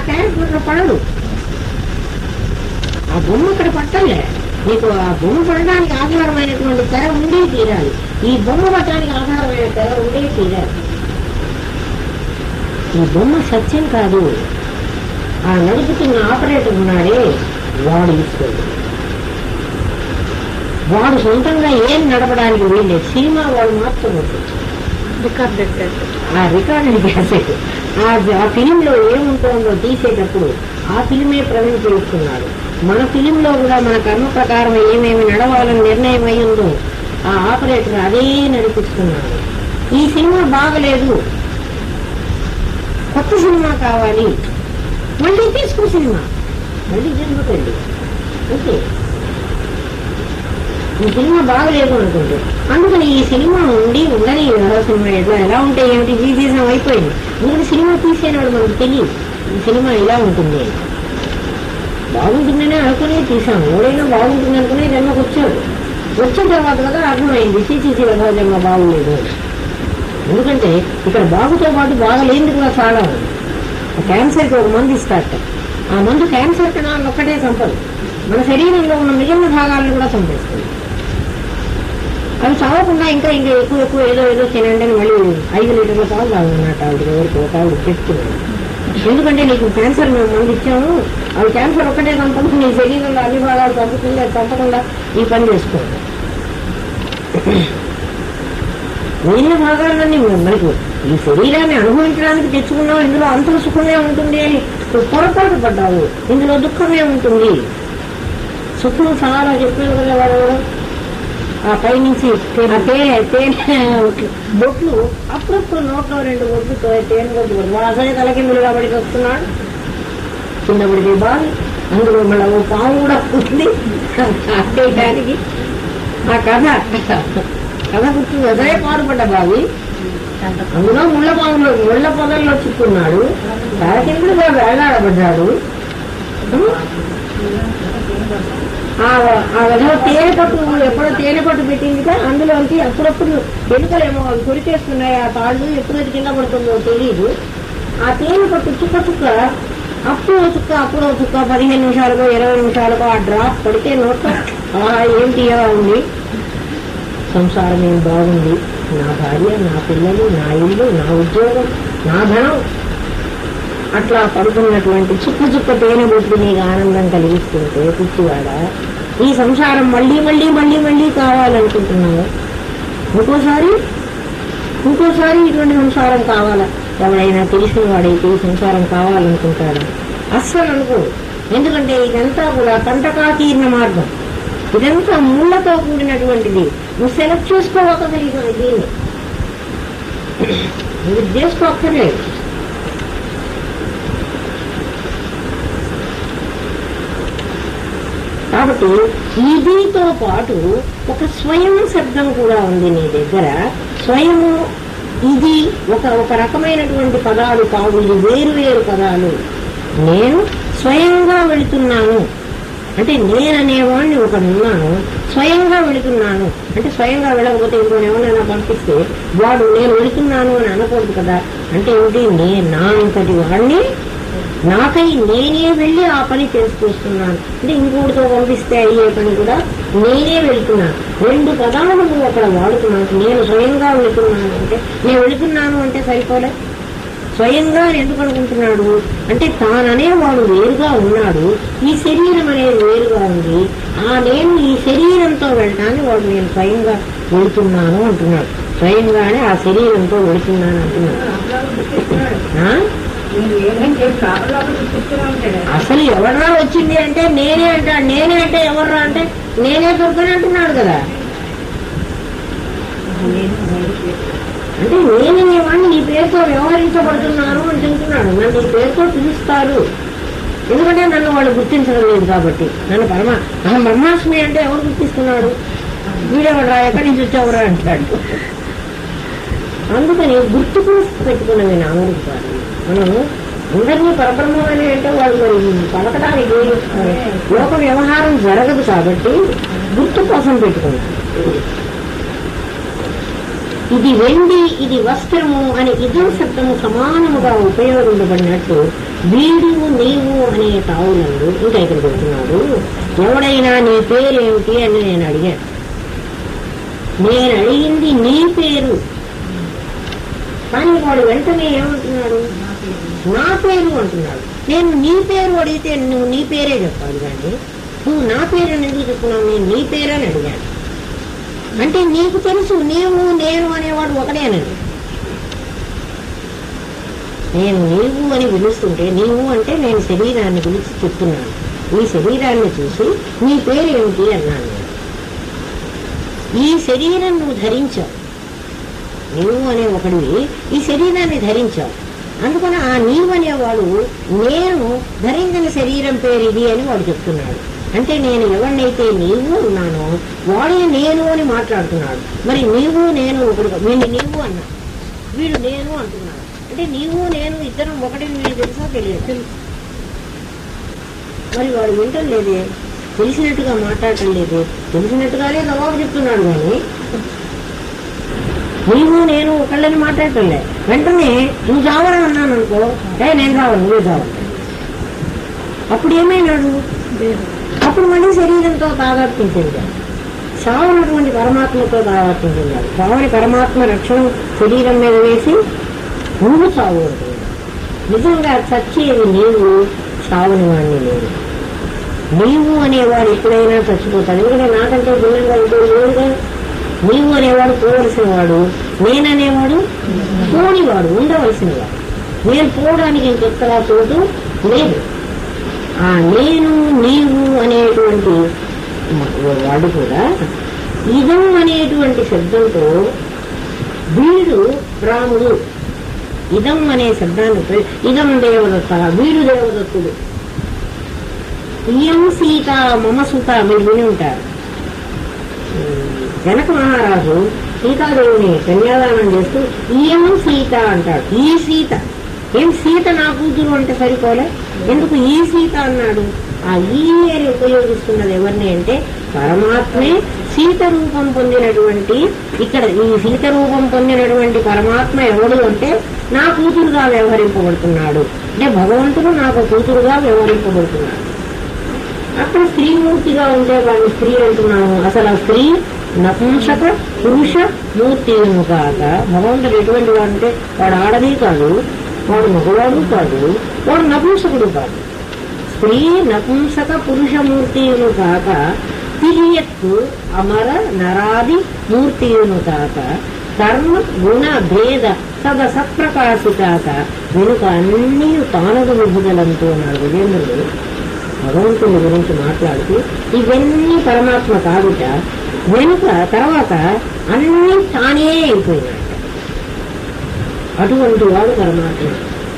Character పడడు. ఆ బొమ్మ ఇక్కడ పట్టాలే. నీకు ఆ బొమ్మ పడడానికి ఆధారమైనటువంటి తెర ఉండే తీరాలి. ఈ బొమ్మ పట్టడానికి ఆధారమైన తెర ఉండే తీరాలి. ఈ బొమ్మ సత్యం కాదు. ఆ నడుపుతున్న ఆపరేటర్ ఉన్నాడే వాడు ఈశ్వరుడు. వాడు సొంతంగా ఏం నడపడానికి వీల్లేదు. సినిమా వాడు మాత్రం ఆ రికార్డింగ్ క్యాసెట్ ఆ ఫిలింలో ఏముంటుందో తీసేటప్పుడు ఆ ఫిలిమే ప్రవీణ్ చేస్తున్నాడు. మన ఫిలింలో కూడా మన కర్మ ప్రకారం ఏమేమి నడవాలని నిర్ణయం అయ్యిందో ఆ ఆపరేటర్ అదే నడిపిస్తున్నాడు. ఈ సినిమా బాగలేదు, కొత్త సినిమా కావాలి, మళ్ళీ తీసుకో సినిమా, మళ్ళీ జరుగుతుంది. ఓకే, ఈ సినిమా బాగలేదు అనుకుంటే అందుకని ఈ సినిమా ఉండని సినిమా ఎలా ఉంటే ఏమిటి తీసేసాం అయిపోయింది. ఎందుకంటే సినిమా తీసేనాడు మనకు తెలియదు ఈ సినిమా ఇలా ఉంటుంది. బాగుంటుందనే అనుకునే తీసాము. ఎవడైనా బాగుంటుంది అనుకునే జన్మకు వచ్చాడు. వచ్చిన తర్వాత కదా అర్థమైంది సిసిసి జన్మ బాగులేదు. ఎందుకంటే ఇక్కడ బాగుతో పాటు బాగలేందుకు కూడా చాలా ఉంది. క్యాన్సర్కి ఒక మందు ఇస్తారట. ఆ మందు క్యాన్సర్ కణాలను ఒక్కటే చంపదు, మన శరీరంలో ఉన్న మిగిలిన భాగాలను కూడా చంపేస్తుంది. అవి చావకుండా ఇంకా ఎక్కువ ఏదో తినండి అని మళ్ళీ 5 లీటర్ల పాలు తాగుతున్నట్టు ఆవిడకి ఎవరికి ఒక ఆవిడ చెప్తున్నాడు. ఎందుకంటే నీకు క్యాన్సర్ మేము మంది ఇచ్చాము, అవి క్యాన్సర్ ఒక్కటే చంపదు, నీ శరీరంలో అన్ని భాగాలు చంపుతుంది, అది చంపకుండా ఈ పని చేసుకోండి. మిగిలిన భాగాలన్నీ మనకు ఈ శరీరాన్ని అనుభవించడానికి తెచ్చుకున్నావు, ఇందులో అంతర సుఖమే ఉంటుంది అని పొరపాటు పడ్డావు. ఇందులో దుఃఖమే ఉంటుంది. సుఖం చాలా చెప్పారు కదా వాడు. ఆ పైనుంచి తేనె బొట్లు అప్పుడప్పుడు నోట్లో 2 బొట్లు తేనె బొట్లు వాడు అసలే తలకిందులుగా పడికి వస్తున్నాడు. చిన్నప్పటికీ బాగా అందులో మళ్ళీ ఓ పాము కూడా ఉంది అట్టేయడానికి. ఆ కథ గుర్తుంది. అసలే పాడుపడ్డ బావి అందులో ముళ్ళ పొదల్లో చిక్కున్నాడు. తలకిందులుగా వేలాడబడ్డాడు. ఆ విధంగా తేనె పట్టు ఎప్పుడో తేనె పట్టు పెట్టింది కదా, అందులోంచి అప్పుడప్పుడు ఎలుకలేమో అవి కొరికేస్తున్నాయి. ఆ తాళ్ళు ఎప్పుడైతే కింద పడుతుందో తెలియదు. ఆ తేనె పట్టు చుక్క అప్పుడో చుక్క 15 నిమిషాలకో 20 నిమిషాలకో ఆ డ్రాప్ పడితే నోట్లో ఏం తీయగా ఉంది. సంసారం ఏం బాగుంది, నా భార్య, నా పిల్లలు, నా ఇల్లు, నా ఉద్యోగం, నా ధనం, అట్లా పడుతున్నటువంటి చుక్క తేనె బొట్టు నీకు ఆనందం కలిగిస్తుంటే పిచ్చివాడ ఈ సంసారం మళ్ళీ మళ్ళీ మళ్ళీ మళ్ళీ కావాలనుకుంటున్నావు. ఇంకోసారి ఇటువంటి సంసారం కావాలా? ఎవడైనా తెలిసిన వాడైతే ఈ సంసారం కావాలనుకుంటాడు? అస్సలు అనుకోడు. ఎందుకంటే ఇదంతా కూడా కంటకాకీర్ణ మార్గం, ఇదంతా ముళ్ళతో కూడినటువంటిది. నువ్వు సెలెక్ట్ చేసుకోవక్కర్లేదు, దీన్ని నువ్వు చేసుకోక్కర్లేదు. కాబట్టి ఇదితో పాటు ఒక స్వయం శబ్దం కూడా ఉంది నీ దగ్గర. స్వయము ఇది ఒక రకమైనటువంటి పదాలు కాదు, ఇది వేరు పదాలు. నేను స్వయంగా వెళుతున్నాను అంటే నేననేవాడిని ఒకడున్నాను, స్వయంగా వెళుతున్నాను అంటే స్వయంగా వెళ్ళకపోతే ఇంకోటి ఎవరైనా పంపిస్తే వాడు నేను వెళుతున్నాను అని అనకూడదు కదా. అంటే ఏంటి, నా ఇంతటి వాడిని నాకై నేనే వెళ్ళి ఆ పని చేసుకొస్తున్నాను. అంటే ఇంకోటితో పంపిస్తే అయ్యే పని కూడా నేనే వెళ్తున్నాను. 2 పదాలు నువ్వు అక్కడ వాడుతున్నాను. నేను స్వయంగా వెళుతున్నాను అంటే నేను వెళుతున్నాను అంటే సరిపోలే. స్వయంగా ఎందుకు అనుకుంటున్నాడు అంటే తాననేవాడు వేరుగా ఉన్నాడు, ఈ శరీరం అనేది వేరుగా ఉంది. నేను ఈ శరీరంతో వెళ్ళటాన్ని వాడు నేను స్వయంగా వెళుతున్నాను అంటున్నాడు. స్వయంగానే ఆ శరీరంతో వెళుతున్నాను అంటున్నాడు. అసలు ఎవర్రా వచ్చింది అంటే నేనే అంటాడు. నేనే అంటే ఎవర్రా అంటే నేనే దొరకని అంటున్నాడు కదా. అంటే నేనేవాడిని నీ పేరుతో వ్యవహరించబడుతున్నాను అని చెబుతున్నాడు. నన్ను ఈ పేరుతో పిలుస్తారు, ఎందుకంటే నన్ను వాళ్ళు గుర్తించడం లేదు కాబట్టి. నన్ను బ్రహ్మాస్మి అంటే ఎవరు గుర్తిస్తున్నాడు? వీడెవడరా, ఎక్కడి నుంచి వచ్చావురా అంటాడు. అందుకని గుర్తుకు పెట్టుకున్నవి నామరుడు కాదు. మనం అందరినీ పరబ్రహ్మని అంటే వాళ్ళు మరి పలకడానికి లోక వ్యవహారం జరగదు కాబట్టి గుర్తు కోసం పెట్టుకున్నాడు. ఇది వెండి, ఇది వస్త్రము అని ఇదో శబ్దము సమానముగా ఉపయోగించబడినట్టు వీడు నీవు అనే తావులందు ఇంకా ఇక్కడ చెప్తున్నాడు, ఎవడైనా నీ పేరేమిటి అని నేను అడిగాను. నేను అడిగింది నీ పేరు, కానీ వాడు వెంటనే ఏమంటున్నాడు, నా పేరు అంటున్నాడు. నేను నీ పేరు అడిగితే నువ్వు నీ పేరే చెప్పాలి, కానీ నువ్వు నా పేరు అని ఎందుకు చెప్తున్నావు? నేను నీ పేరని అడిగాను. అంటే నీకు తెలుసు నీవు నేను అనేవాడు ఒకడేనండి. నేను నీవు అని పిలుస్తుంటే, నీవు అంటే నేను శరీరాన్ని పిలిచి చెప్తున్నాను. ఈ శరీరాన్ని చూసి నీ పేరు ఏమిటి అన్నాను. ఈ శరీరం నువ్వు ధరించావు, నీవు అనే ఒకడివి ఈ శరీరాన్ని ధరించావు. అందుకని ఆ నీవు అనేవాడు నేను ధరించిన శరీరం పేరు ఇది అని వాడు చెప్తున్నాడు. అంటే నేను ఎవరినైతే నీవు ఉన్నానో వాడే నేను అని మాట్లాడుతున్నాడు. మరి నీవు నేను ఒకడు, వీడిని నీవు అన్నా, వీడు నేను అంటున్నాడు. అంటే నీవు నేను ఇద్దరం ఒకటి, వీడు తెలుసా తెలియదు. మరి వాడు వింటం లేదే, తెలిసినట్టుగా మాట్లాడటం లేదు, తెలిసినట్టుగానే జవాబు చెప్తున్నాడు. కానీ నీవు నేను ఒకళ్ళని మాట్లాడటం లేదు. వెంటనే నువ్వు చావడం అన్నాను అనుకో, నేను చావను, నువ్వే చావను. అప్పుడు ఏమైనాడు? అప్పుడు మళ్ళీ శరీరంతో తాదాత్మ్యం చెందాడు. చావనటువంటి పరమాత్మతో తాదాత్మ్యం చెందాడు. చావని పరమాత్మ రక్షణ శరీరం మీద వేసి నువ్వు చావు అంటున్నాడు. నిజంగా చచ్చేది నీవు, చావని వాడిని లేదు. నీవు అనేవాడు ఎప్పుడైనా చచ్చిపోతాడు. ఎందుకంటే నాకంటే భిన్నంగా లేదుగా. నీవు అనేవాడు పోవలసిన వాడు, నేననేవాడు పోనివాడు, ఉండవలసిన వాడు. నేను పోవడానికి ఇంకెక్కడా చోటు లేదు. ఆ నేను నీవు అనేటువంటి వాడు కూడా ఇదం అనేటువంటి శబ్దంతో వీడు రాముడు, ఇదం అనే శబ్దాన్ని ఇదం దేవదత్త, వీడు దేవదత్తుడు, ఇయం సీత మమ సుత మీరు విని ఉంటారు. జనక మహారాజు సీతాదేవిని కన్యాదానం చేస్తూ ఇయం సీత అంటాడు. ఈ సీత ఏం సీత నా కూతురు అంటే సరిపోలే, ఎందుకు ఈ సీత అన్నాడు? ఆ ఈ అని ఉపయోగిస్తున్నది ఎవరిని అంటే పరమాత్మే సీత రూపం పొందినటువంటి, ఇక్కడ ఈ సీత రూపం పొందినటువంటి పరమాత్మ ఎవడు అంటే నా కూతురుగా వ్యవహరింపబడుతున్నాడు. అంటే భగవంతుడు నాకు కూతురుగా వ్యవహరింపబడుతున్నాడు. అక్కడ స్త్రీమూర్తిగా ఉంటే వాడిని స్త్రీ అంటున్నాను. అసలు ఆ స్త్రీ నపుంసక పురుష మూర్తి కాక భగవంతుడు ఎటువంటి వాడు అంటే వాడు ఆడది కాదు, వాడు మగవాడు కాదు, వాడు నపుంసకుడు కాదు. స్త్రీ నపుంసక పురుషమూర్తియును కాక తిరియత్తు అమర నరాది మూర్తియును కాక కర్మ గుణ భేద సద సప్రకాశి కాక వెనుక అన్నీ తానదు విభుదలంతో ఉన్నాడు విజేంద్రుడు. భగవంతుని గురించి మాట్లాడుతూ ఇవన్నీ పరమాత్మ కాదుట, వెనుక తర్వాత అన్నీ తానే అయిపోయినాడు. అటువంటి వాడు పరమాత్మ.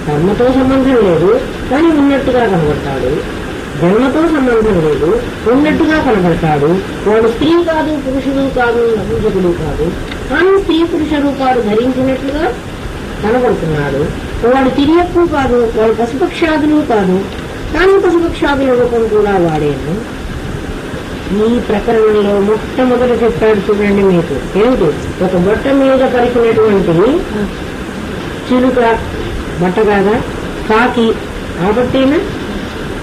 కర్మతో సంబంధం లేదు, కానీ ఉన్నట్టుగా కనబడతాడు. జన్మతో సంబంధం లేదు, ఉన్నట్టుగా కనబడతాడు. వాడు స్త్రీ కాదు, పురుషుడు కాదు, నపుంసకుడు కాదు, కానీ స్త్రీ పురుష రూపాలు ధరించినట్లుగా కనబడుతున్నాడు. వాడు తిరియక్కు కాదు, వాడు పశుపక్షాదులు కాదు, కానీ పశుపక్షాదుల రూపం కూడా వాడేను. ఈ ప్రకరణంలో మొట్టమొదట చెప్పాడు చూడండి మీకు ఏమిటి, ఒక బట్ట మీద పరిచినటువంటి చిలుక బట్ట కాదా, కాకి ఆ బట్టేనా,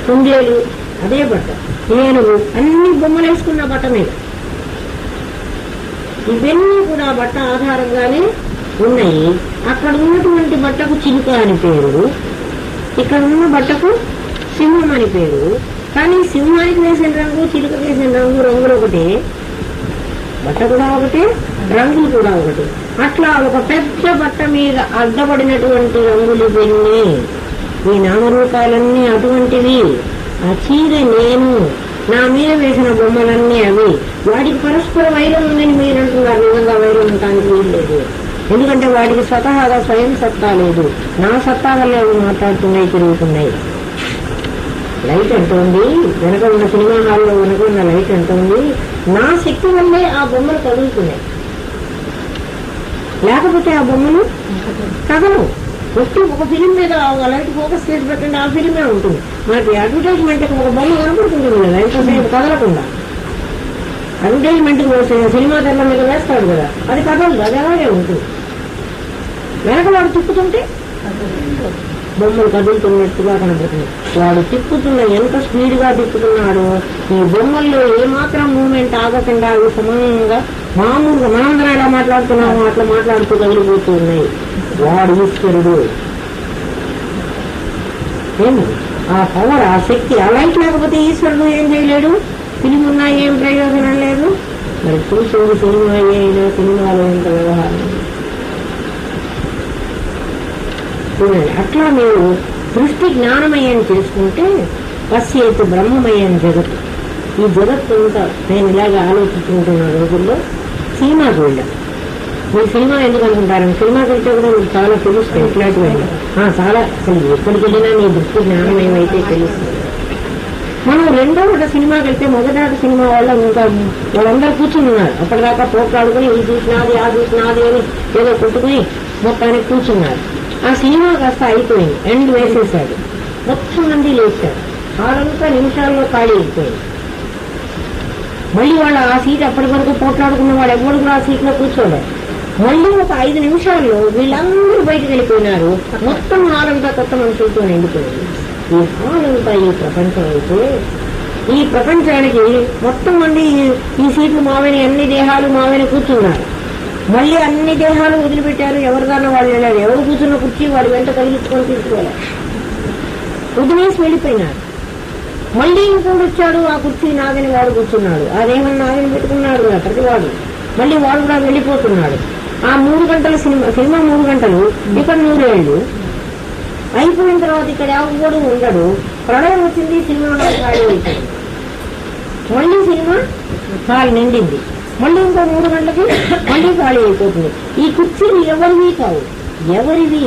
కుందేలు అదే బట్ట, ఏనుగు అన్ని బొమ్మలు వేసుకున్న బట్ట మీద. ఇవన్నీ కూడా బట్ట ఆధారంగానే ఉన్నాయి. అక్కడ ఉన్నటువంటి బట్టకు చిలుక అని పేరు, ఇక్కడ ఉన్న బట్టకు సింహం అని పేరు. కానీ సింహానికి వేసిన రంగు, చిలుక వేసిన రంగు, రంగులు ఒకటే, బట్ట కూడా ఒకటే, రంగులు కూడా ఒకటి. అట్లా ఒక పెద్ద బట్ట మీద అడ్డపడినటువంటి రంగులు ఇవన్నీ, ఈ నామరూపాలన్నీ అటువంటివి. ఆ చీర నేను, నా మీద వేసిన బొమ్మలన్నీ అవి. వాటికి పరస్పర వైరం ఉందని మీరు అంటున్నారు. నిజంగా వైరం ఉండటానికి వీల్లేదు. ఎందుకంటే వాటికి స్వతహాగా స్వయం సత్తా లేదు. నా సత్తా వల్ల అవి మాట్లాడుతున్నాయి, తిరుగుతున్నాయి. లైట్ ఎంత ఉంది, వెనక ఉన్న సినిమా హాల్లో వెనక ఉన్న లైట్ ఎంత ఉంది, నా శక్తి వల్లే ఆ బొమ్మలు కదులుతున్నాయి. లేకపోతే ఆ బొమ్మలు కదలవు. వచ్చి ఒక ఫిలిం మీద లైట్ ఫోకస్ చేసి పెట్టండి, ఆ ఫిలిమే ఉంటుంది. మనకి అడ్వర్టైజ్మెంట్ ఒక బొమ్మ కనపడుతుంటుంది కదా, ఎంతసేపు కదలకుండా. అడ్వర్టైజ్మెంట్ సినిమా తెల్ల మీద వేస్తాడు కదా, అది కదలదు, అది అలాగే ఉంటుంది. వెనక వాడు తిప్పుతుంటే బొమ్మలు కదులుతున్నట్టుగా కనబడుతుంది. వాడు తిప్పుతున్న ఎంత స్పీడ్గా తిప్పుతున్నాడో ఈ బొమ్మల్లో ఏమాత్రం మూమెంట్ ఆగకుండా అవి సమానంగా మామూలుగా మనందరం ఎలా మాట్లాడుతున్నామో అట్లా మాట్లాడుతూ కదిలిపోతూ ఉన్నాయి. వాడు ఈశ్వరుడు. ఏమి ఆ పవర్, ఆ శక్తి, ఆ లైట్ లేకపోతే ఈశ్వరుడు ఏం చేయలేడు. ఫిలిం ఉన్నా ఏం ప్రయోజనం లేదు. మరి చూసేది సినిమా అయినా సినిమాలో ఎంత వ్యవహారం చూడండి. అట్లా మీరు దృష్టి జ్ఞానమయం చేసుకుంటే పశ్చేత్ బ్రహ్మమయం జగత్తు. ఈ జగత్తు అంతా నేను ఇలాగ ఆలోచించుకుంటున్న రోజుల్లో సినిమాకి వెళ్ళాను. మీరు సినిమా ఎందుకు అనుకుంటారని సినిమాకి వెళ్తే కూడా మీకు చాలా తెలుస్తాయి. ఇట్లాంటివి చాలా అసలు ఎక్కడికి వెళ్ళినా నీ దృష్టి జ్ఞానమయం అయితే తెలుస్తుంది. మనం రెండో ఒక సినిమాకి వెళ్తే మొదటి సినిమా వల్ల ఇంకా వాళ్ళందరూ కూర్చున్నారు. అప్పటిదాకా పోట్లాడుకుని ఇది చూసినాది ఆ చూసినాది అని ఏదో కొట్టుకుని మొత్తానికి కూర్చున్నారు. ఆ సినిమా కాస్త అయిపోయింది, ఎండ్ వేసేశాడు. మొత్తం మంది లేచారు. 6 నిమిషాల్లో ఖాళీ అయిపోయింది. మళ్ళీ వాళ్ళు ఆ సీట్ అప్పటి వరకు పోట్లాడుకున్న వాడు ఎవరు కూడా ఆ సీట్లో కూర్చోలేదు. మళ్ళీ ఒక 5 నిమిషాల్లో వీళ్ళందరూ బయటకు వెళ్ళిపోయినారు. మొత్తం హాలంతా కొత్త మనుషులతో నిండిపోయింది. ఈ హాలంతా ఈ ప్రపంచం అయితే ఈ ప్రపంచానికి మొత్తం మంది ఈ సీట్లు మావని, అన్ని దేహాలు మావని కూర్చున్నారు. మళ్ళీ అన్ని దేహాలు వదిలిపెట్టారు. ఎవరిదానో వాళ్ళు వెళ్ళారు. ఎవరు కూర్చున్న కుర్చీ వాడు వెంట కలిగించుకొని తీసుకోవాలి, వదిలేసి వెళ్ళిపోయినారు. మళ్ళీ ఇంకోటి వచ్చాడు. ఆ కుర్చీ నాగని వాడు కూర్చున్నాడు. ఆ దేహం నాగని పెట్టుకున్నాడు కదా ప్రతివాడు. మళ్ళీ వాడు కూడా వెళ్ళిపోతున్నాడు. ఆ 3 గంటల సినిమా 3 గంటలు, ఇక్కడ 100 ఏళ్ళు అయిపోయిన తర్వాత ఇక్కడ ఎవరు ఉండడు. ప్రళయం వచ్చింది, సినిమా ఖాళీ అయిపోయింది. మళ్ళీ సినిమా హాల్ నిండింది. మళ్ళీ ఇంకో 3 గంటలకి మళ్ళీ ఖాళీ అయిపోతుంది. ఈ కుర్చీలు ఎవరివి కావు. ఎవరివి?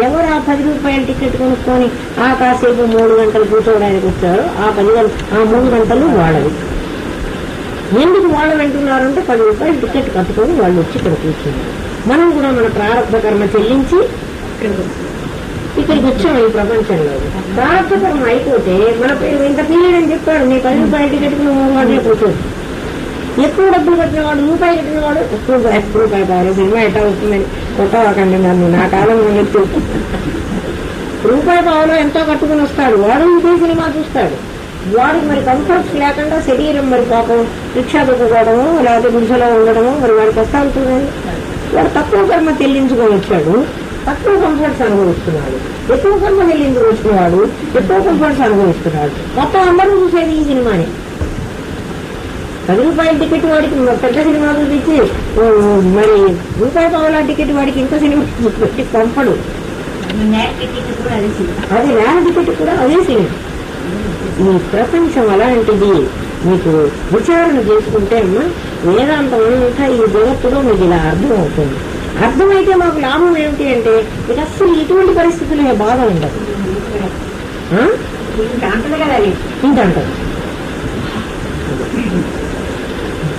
ఎవరు ఆ 10 రూపాయల టికెట్ కొనుక్కొని ఆ కాసేపు 3 గంటలు కూర్చోవడానికి వచ్చారో ఆ 3 గంటలు వాళ్ళవి. ఎందుకు వాళ్ళు వింటున్నారంటే 10 రూపాయల టికెట్ కట్టుకొని వాళ్ళు వచ్చి ఇక్కడ కూర్చున్నారు. మనం కూడా మన ప్రారంభ కర్మ చెల్లించి ఇక్కడికి వచ్చాం. ఈ ప్రపంచంలో ప్రారంభ కర్మ అయిపోతే మన పేరు ఇంత పీరియడ్ అని చెప్పాడు. నీ 10 రూపాయల టికెట్కి 3 గంటలు కూర్చోదు. ఎక్కువ డబ్బులు కట్టిన వాడు, రూపాయి కట్టిన వాడు ఎక్కువ రూపాయి కావాలి. సినిమా ఎట్లా వస్తుందని కొట్టవాకండి నన్ను. నా కాలం ఎత్తు రూపాయి పావులో ఎంతో కట్టుకుని వస్తాడు వాడు. ఇదే సినిమా చూస్తాడు. వాడికి మరి కంఫర్ట్స్ లేకుండా శరీరం మరి పాపం రిక్షా దొక్కుకోవడము, లేకపోతే గుడిసెలో ఉండడము, మరి వాడి కష్టాలు చూడండి. వాడు తక్కువ కర్మ చెల్లించుకొని వచ్చాడు, తక్కువ కంఫర్ట్స్ అనుభవిస్తున్నాడు. ఎక్కువ కర్మ చెల్లించుకొని వచ్చినవాడు ఎక్కువ కంఫర్ట్స్ అనుభవిస్తున్నాడు. మొత్తం అందరూ చూసేది ఈ సినిమాని. 10 రూపాయల టికెట్ వాడికి పెద్ద సినిమా చూపించి మరి రూపాయి పావుల టికెట్ వాడికి ఇంత సినిమా పెట్టి పంపడు. అది ర్యాన్ టికెట్ కూడా అదే సినిమా. ఈ ప్రపంచం అలాంటిది. మీకు విచారణ చేసుకుంటే అమ్మా వేదాంతం అంతా ఈ జగత్తులో మీకు ఇలా అర్థం అవుతుంది. అర్థమైతే మాకు లాభం ఏమిటి అంటే మీకు అస్సలు ఇటువంటి పరిస్థితుల్లో బాధ ఉండదు. ఇంకంటారు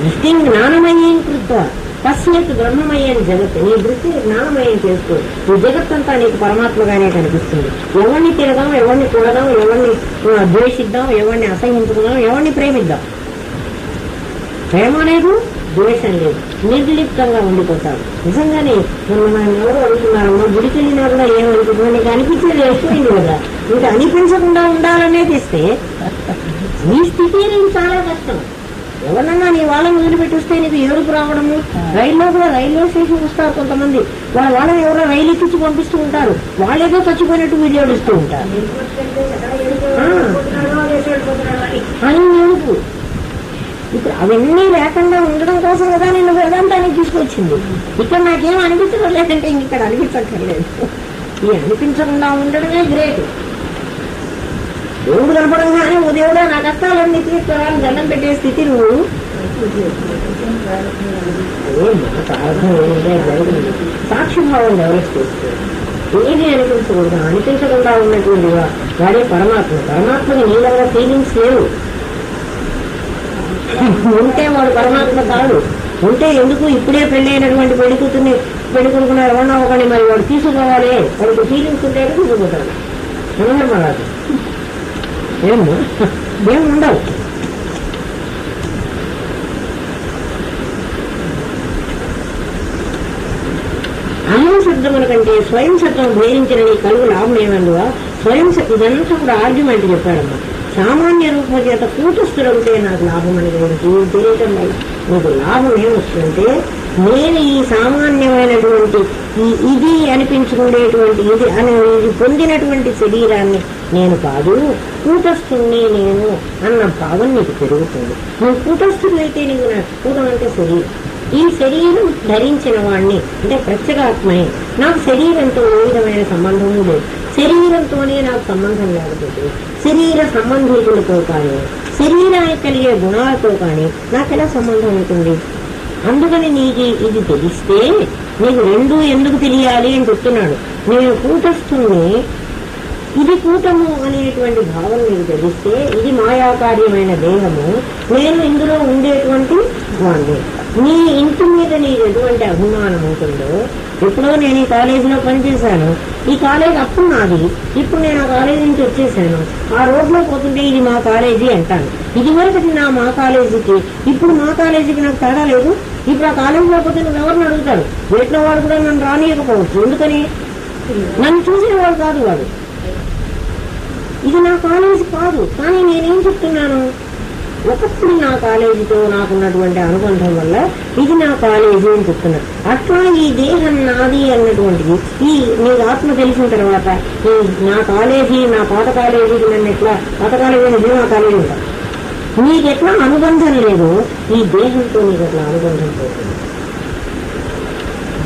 దృష్టి జ్ఞానమయం కృత పశ్చేత్ బ్రహ్మమయం జగత్. నీ దృష్టి జ్ఞానమయం చేసుకో. ఈ జగత్తంతా నీకు పరమాత్మగానే కనిపిస్తుంది. ఎవరిని తిరగాం, ఎవరిని కూడదాం, ఎవరిని ద్వేషిద్దాం, ఎవరిని అసహించుకుందాం, ఎవరిని ప్రేమిద్దాం. ప్రేమ లేదు, ద్వేషం లేదు, నిర్లిప్తంగా ఉండిపోతాడు. నిజంగానే మనం ఎవరు అడుగుతున్నారమ్మా గుడికి వెళ్ళినా కూడా ఏమనుకుంటున్నా నీకు అనిపించేది ఎక్కువైంది కదా. ఇంకా అనిపించకుండా ఉండాలనే తెస్తే నీ స్థితి నీకు చాలా కష్టం. ఎవరన్నా నీ వాళ్ళని వదిలిపెట్టిస్తే నీకు ఏడుపు రావడము. రైల్లో కూడా రైల్వే స్టేషన్ వస్తారు కొంతమంది, వాళ్ళని ఎవరో రైలు ఎక్కించి పంపిస్తూ ఉంటారు. వాళ్ళేదో చచ్చిపోయినట్టు వీళ్ళు ఏడుస్తూ ఉంటారు. అని ఏడుపు. ఇప్పుడు అవన్నీ లేకుండా ఉండడం కోసం కదా నేను వేదాంతానికి తీసుకొచ్చింది. ఇక్కడ నాకేం అనిపించడం లేదంటే ఇంక ఇక్కడ అనిపించక్కర్లేదు. ఈ అనిపించకుండా ఉండడమే గ్రేట్. దేవుడు కనపడంగానే ఓ దేవుడా నా కష్టాలన్నీ తీర్చాలని దండం పెట్టే స్థితి నువ్వు. అదే మనకు అర్థం ఏంటంటే జరిగింది. సాక్షిభావం డెవలప్ చేసుకో. ఏది అనిపించకూడదు. అనిపించకుండా ఉన్నటువంటి వాడే పరమాత్మ. పరమాత్మకి నీళ్ళగా ఫీలింగ్స్ లేవు. ఉంటే వాడు పరమాత్మ కాదు. ఉంటే ఎందుకు ఇప్పుడే పెళ్లి అయినటువంటి పెళ్లి కూతుర్ని పెళ్లి కొడుకున్న ఎవరన్నా ఒకని మరి వాడు తీసుకోవాలి. వాడికి ఫీలింగ్స్ ఉంటే తీసుకుపోతాడు. మనోహర్మరాజు ఏం ఉండవు. అహింస శబ్దముల కంటే స్వయం శబ్దం భేదించిన నీ కలుగు లాభం ఏమందువా? స్వయం ఇదంతా కూడా ఆర్గ్యుమెంట్ చెప్పాడమ్మా. సామాన్య రూపం చేత కూటస్థులంటే నాకు లాభం అనేది తెలియటం వల్ల నీకు లాభం ఏమొస్తుందంటే, నేను ఈ సామాన్యమైనటువంటి ఇది అనిపించుకునేటువంటి ఇది పొందినటువంటి శరీరాన్ని నేను కాదు, కూటస్థుణ్ణి నేను అన్న భావం నీకు పెరుగుతుంది. నువ్వు కూటస్థుడైతే నీకు నాకు కూటం అంటే శరీరం. ఈ శరీరం ధరించిన వాణ్ణి అంటే ప్రత్యేగాత్మని. నాకు శరీరంతో ఏ విధమైన సంబంధము లేదు. శరీరంతోనే నాకు సంబంధం లేకపోతే శరీర సంబంధికులతో కానీ శరీరానికి కలిగే గుణాలతో కానీ నాకెలా సంబంధం ఉంటుంది? అందుకని నీకు ఇది తెలిస్తే నీకు రెండూ ఎందుకు తెలియాలి అని చెప్తున్నాడు. నేను కూటస్థుని, ఇది కూటము అనేటువంటి భావం నీకు తెలిస్తే ఇది మాయాకార్యమైన దేహము, నేను ఇందులో ఉండేటువంటి వాణ్ణి. నీ ఇంటి మీద నీకు ఎటువంటి అభిమానం ఉంటుందో, ఎప్పుడో నేను ఈ కాలేజీలో పనిచేశాను, ఈ కాలేజీ అప్పుడు నాది, ఇప్పుడు నేను ఆ కాలేజీ నుంచి వచ్చేసాను, ఆ రోడ్లో పోతుంటే ఇది మా కాలేజీ అంటాను. ఇది వరకు మా కాలేజీకి ఇప్పుడు మా కాలేజీకి నాకు తేడా లేదు. ఇప్పుడు ఆ కాలేజీలో పోతే నువ్వు ఎవరిని అడుగుతాడు? వేట్లో వాడు కూడా నన్ను రానియకపోవచ్చు. ఎందుకని? నన్ను చూసేవాడు కాదు వాడు. ఇది నా కాలేజీ కాదు. కానీ నేనేం చెప్తున్నాను, ఒకప్పుడు నా కాలేజీతో నాకున్నటువంటి అనుబంధం వల్ల ఇది నా కాలేజీ అని చెప్తున్నా. అట్లా ఈ దేహం నాది అన్నటువంటిది ఈ నీకు ఆత్మ తెలిసిన తర్వాత ఈ నా కాలేజీ, నా పాత కాలేజీకి నన్ను ఎట్లా పాత కాలేజీ అనేది నా కాలేజీ ఉంటా, నీకు ఎట్లా అనుబంధం లేదు, ఈ దేహంతో నీకు ఎట్లా అనుబంధం పోతుంది.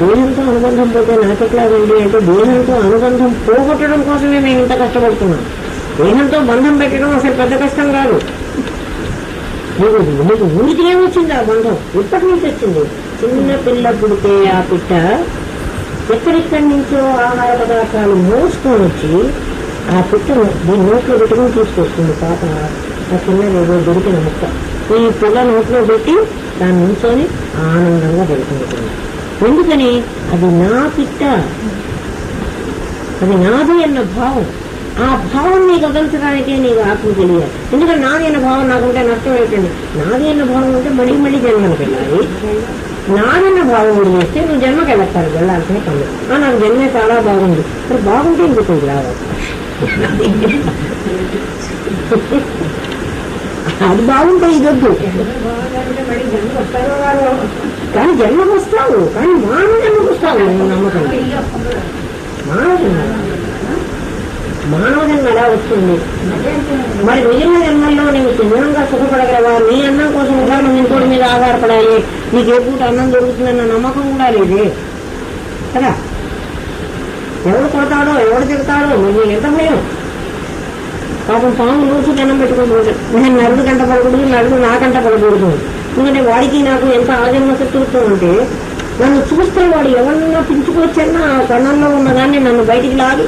దేహంతో అనుబంధం పోతే నాకెట్లా వెళ్ళి అంటే, దేహంతో అనుబంధం పోగొట్టడం కోసమే మేము ఇంత కష్టపడుతున్నాం. దేహంతో బంధం పెట్టడం అసలు పెద్ద కష్టం కాదు. నీకు ఊరికే వచ్చింది ఆ బంధం. ఎప్పటి నుంచి వచ్చింది? చిన్న పిల్ల పుడితే ఆ పిట్ట ఎక్కడెక్కడి నుంచో ఆహార పదార్థాలు మోసుకొని వచ్చి ఆ పిట్టను దీని నోట్లో పెట్టుకుని తీసుకొస్తుంది. పాప ఆ చిన్నదేదో దొరికిన ముక్క ఈ పిల్ల నోట్లో పెట్టి దాన్ని నుంచొని ఆనందంగా పెడుతుంది. ఎందుకని? అది నా పిట్ట, అది నాది అన్న భావం. ఆ భావం నీకు వదల్చడానికే నీకు ఆత్మ తెలియాలి. ఎందుకంటే నాది అన్న భావం నాకుంటే నష్టం ఏంటండి? నాది అన్న భావం ఉంటే మళ్ళీ మళ్ళీ జన్మకి వెళ్ళాలి. నాదన్న భావం కూడా చేస్తే నువ్వు జన్మకి వెళ్ళాలి, వెళ్ళాల్సిన పని. నాకు జన్మే చాలా బాగుంది, మరి బాగుంటే ఇందుకు రావాలి. అది బాగుంటే ఇదొద్దు. కానీ జన్మకు వస్తావు, కానీ మానవ జన్మకు వస్తావు. నేను నమ్మకం మానవ జన్మ ఎలా వస్తుంది? మరి మిగిలిన జన్మల్లో నీకు చిన్నంగా సుఖపడగలవా? నీ అన్నం కోసం ఉదాహరణ ఇంకోటి మీద ఆధారపడాలి, నీకు ఏ పూట అన్నం దొరుకుతుందన్న నమ్మకం కూడా లేదే కదా. ఎవడు కొడతాడో, ఎవడు తిడతాడో మరి ఎంత భయం. పాపం పాము రోజు అన్నం పెట్టుకోకూడదు, నేను నరుడు గంట పడకూడదు, నరుడు నాకంట పడకూడదు. ఎందుకంటే వాడికి నాకు ఎంత ఆజన్మ శత్రుత్వం అంటే, నన్ను చూస్తే వాడు ఎవరన్నా పిలుచుకొచ్చన్నా ఆ కణంలో ఉన్నదాన్ని నన్ను బయటికి లాగి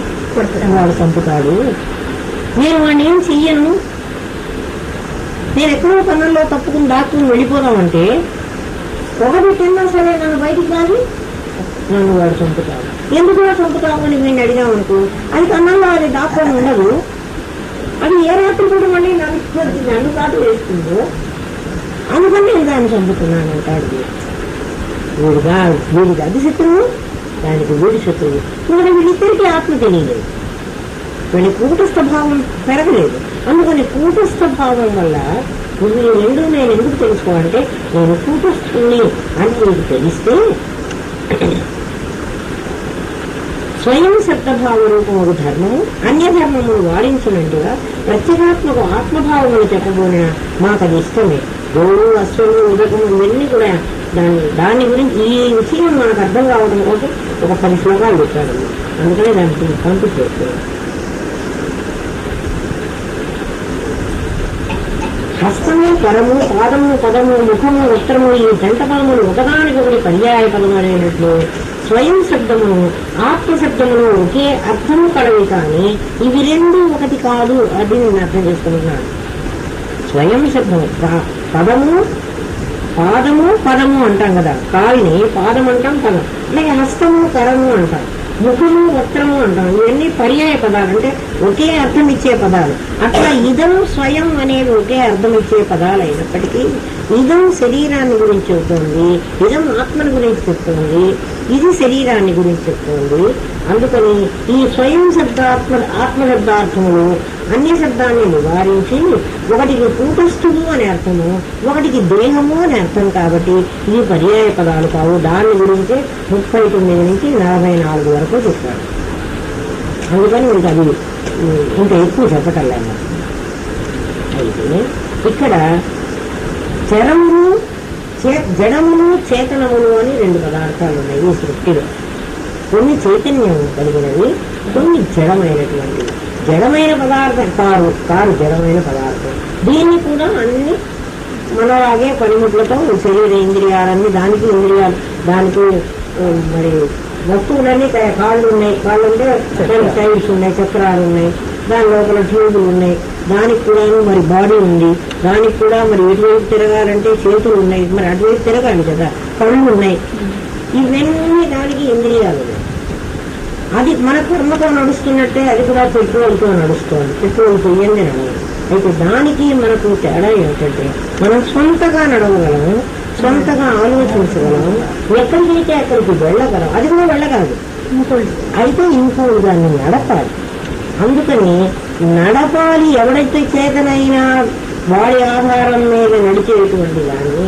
వాడు చంపుతాడు. నేను వాడిని ఏం చెయ్యను. నేను ఎక్కడో కణంలో తప్పుకుని దాక్కుని వెళ్ళిపోదామంటే పొగబెట్టినా సరే నన్ను బయటికి లాగి నన్ను వాడు చంపుతాడు. ఎందుకు చంపుతావు అని వీడిని అడిగామనుకో, అది కణంలో అది దాక్కొని ఉండదు. అది ఏ రాత్రి కూడా మళ్ళీ నన్ను కాటు వేస్తుందో అందుకని నేను దాన్ని చంపుతున్నాను అంటాడు. వీడికి అది శత్రువు, దానికి వీడి శత్రువు. ఎందుకంటే వీళ్ళిద్దరికీ ఆత్మ తెలియలేదు, వీళ్ళ కూటస్థ భావం పెరగలేదు. అందుకని కూటస్థ భావం వల్ల నువ్వు రెండు నేను ఎందుకు తెలుసుకోవాలంటే, నేను కూటస్థుని అని నీకు తెలిస్తే స్వయం శబ్దభావ రూపం ఒక ధర్మము అన్య ధర్మములు వాడించినట్టుగా ప్రత్యేగాత్మకు ఆత్మభావములు చెప్పబోయిన మాకు అది ఇష్టమే. గోడు, అశ్వము, ఉదకము ఇవన్నీ కూడా దాని గురించి ఈ విషయం మనకు అర్థం కావడం కోసం ఒక 10 శ్లోకాలు చెప్పాడు. అందుకనే దానికి కంప్లీట్ చేస్తున్నాడు. హస్తము, పరము, పాదము, పదము, ముఖము, ఉత్తరము ఈ జంట పదములు ఒకదానికొకటి పర్యాయ పదము అనేట్లు స్వయం శబ్దమును ఆత్మశబ్దమును ఒకే అర్థము కలవి కానీ ఇవి రెండు ఒకటి కాదు. అది నేను అర్థం చేసుకుంటున్నాను. స్వయం శబ్దము పదము, పాదము, పదము అంటాం కదా. కాల్ని పాదం అంటాం, పదం. అలాగే హస్తము, కరము అంటాం. ముఖము వస్త్రము అంటాం. ఇవన్నీ పర్యాయ పదాలు, అంటే ఒకే అర్థం ఇచ్చే పదాలు. అట్లా ఇదం స్వయం అనేవి ఒకే అర్థం ఇచ్చే పదాలు అయినప్పటికీ ఇదం శరీరాన్ని గురించి చెబుతోంది, ఇదం ఆత్మని గురించి చెప్తోంది, ఇది శరీరాన్ని గురించి చెప్తోంది. అందుకని ఈ స్వయం ఆత్మశబ్దార్థములు అన్య శబ్దాన్ని నివారించి ఒకటికి కూటస్థుడు అనే అర్థము, ఒకటికి దేహము అనే అర్థం. కాబట్టి ఇవి పర్యాయ పదాలు కావు. దాని గురించి 39 నుంచి 44 వరకు చెప్పాడు. అందుకని మీకు అది ఇంకా ఎక్కువ చెప్పటం లేదు. అయితే ఇక్కడ జడములు చేతనములు అని 2 పదార్థాలు ఉన్నాయి ఈ సృష్టిలో. కొన్ని చైతన్యం కలిగినవి, కొన్ని జడమైనటువంటివి. జడమైన పదార్థం కారు జడమైన పదార్థం. దీన్ని కూడా అన్ని మనలాగే పనిముట్లతో శరీర ఇంద్రియాలన్నీ, దానికి ఇంద్రియాలు, దానికి మరి వస్తువులన్నీ కాళ్ళు ఉన్నాయి, కాళ్ళు అంటే టైర్స్ ఉన్నాయి, చక్రాలు ఉన్నాయి, దాని లోపల ట్యూబులు ఉన్నాయి, దానికి కూడా మరి బాడీ ఉంది, దానికి కూడా మరి ఎటువైపు తిరగాలంటే చేతులు ఉన్నాయి, మరి అటువైపు తిరగాలి కదా, కళ్ళు ఉన్నాయి. ఇవన్నీ దానికి ఇంద్రియాలు ఉన్నాయి. అది మన కర్మతో నడుస్తున్నట్టే అది కూడా పెట్రోల్తో నడుస్తోంది, పెట్రోల్ పొయ్యండి నడవదు. అయితే దానికి మనకు తేడా ఏమిటంటే మనం సొంతగా నడవగలం, సొంతగా ఆలోచించగలం, ఎక్కడికైతే అక్కడికి వెళ్ళగలం. అది కూడా వెళ్ళగలదు, అయితే ఇంకోటి దాన్ని నడపాలి. అందుకని నడపాలి. ఎవడైతే చేతనైనా వాడి ఆధారం మీద నడిచేటువంటి దాన్ని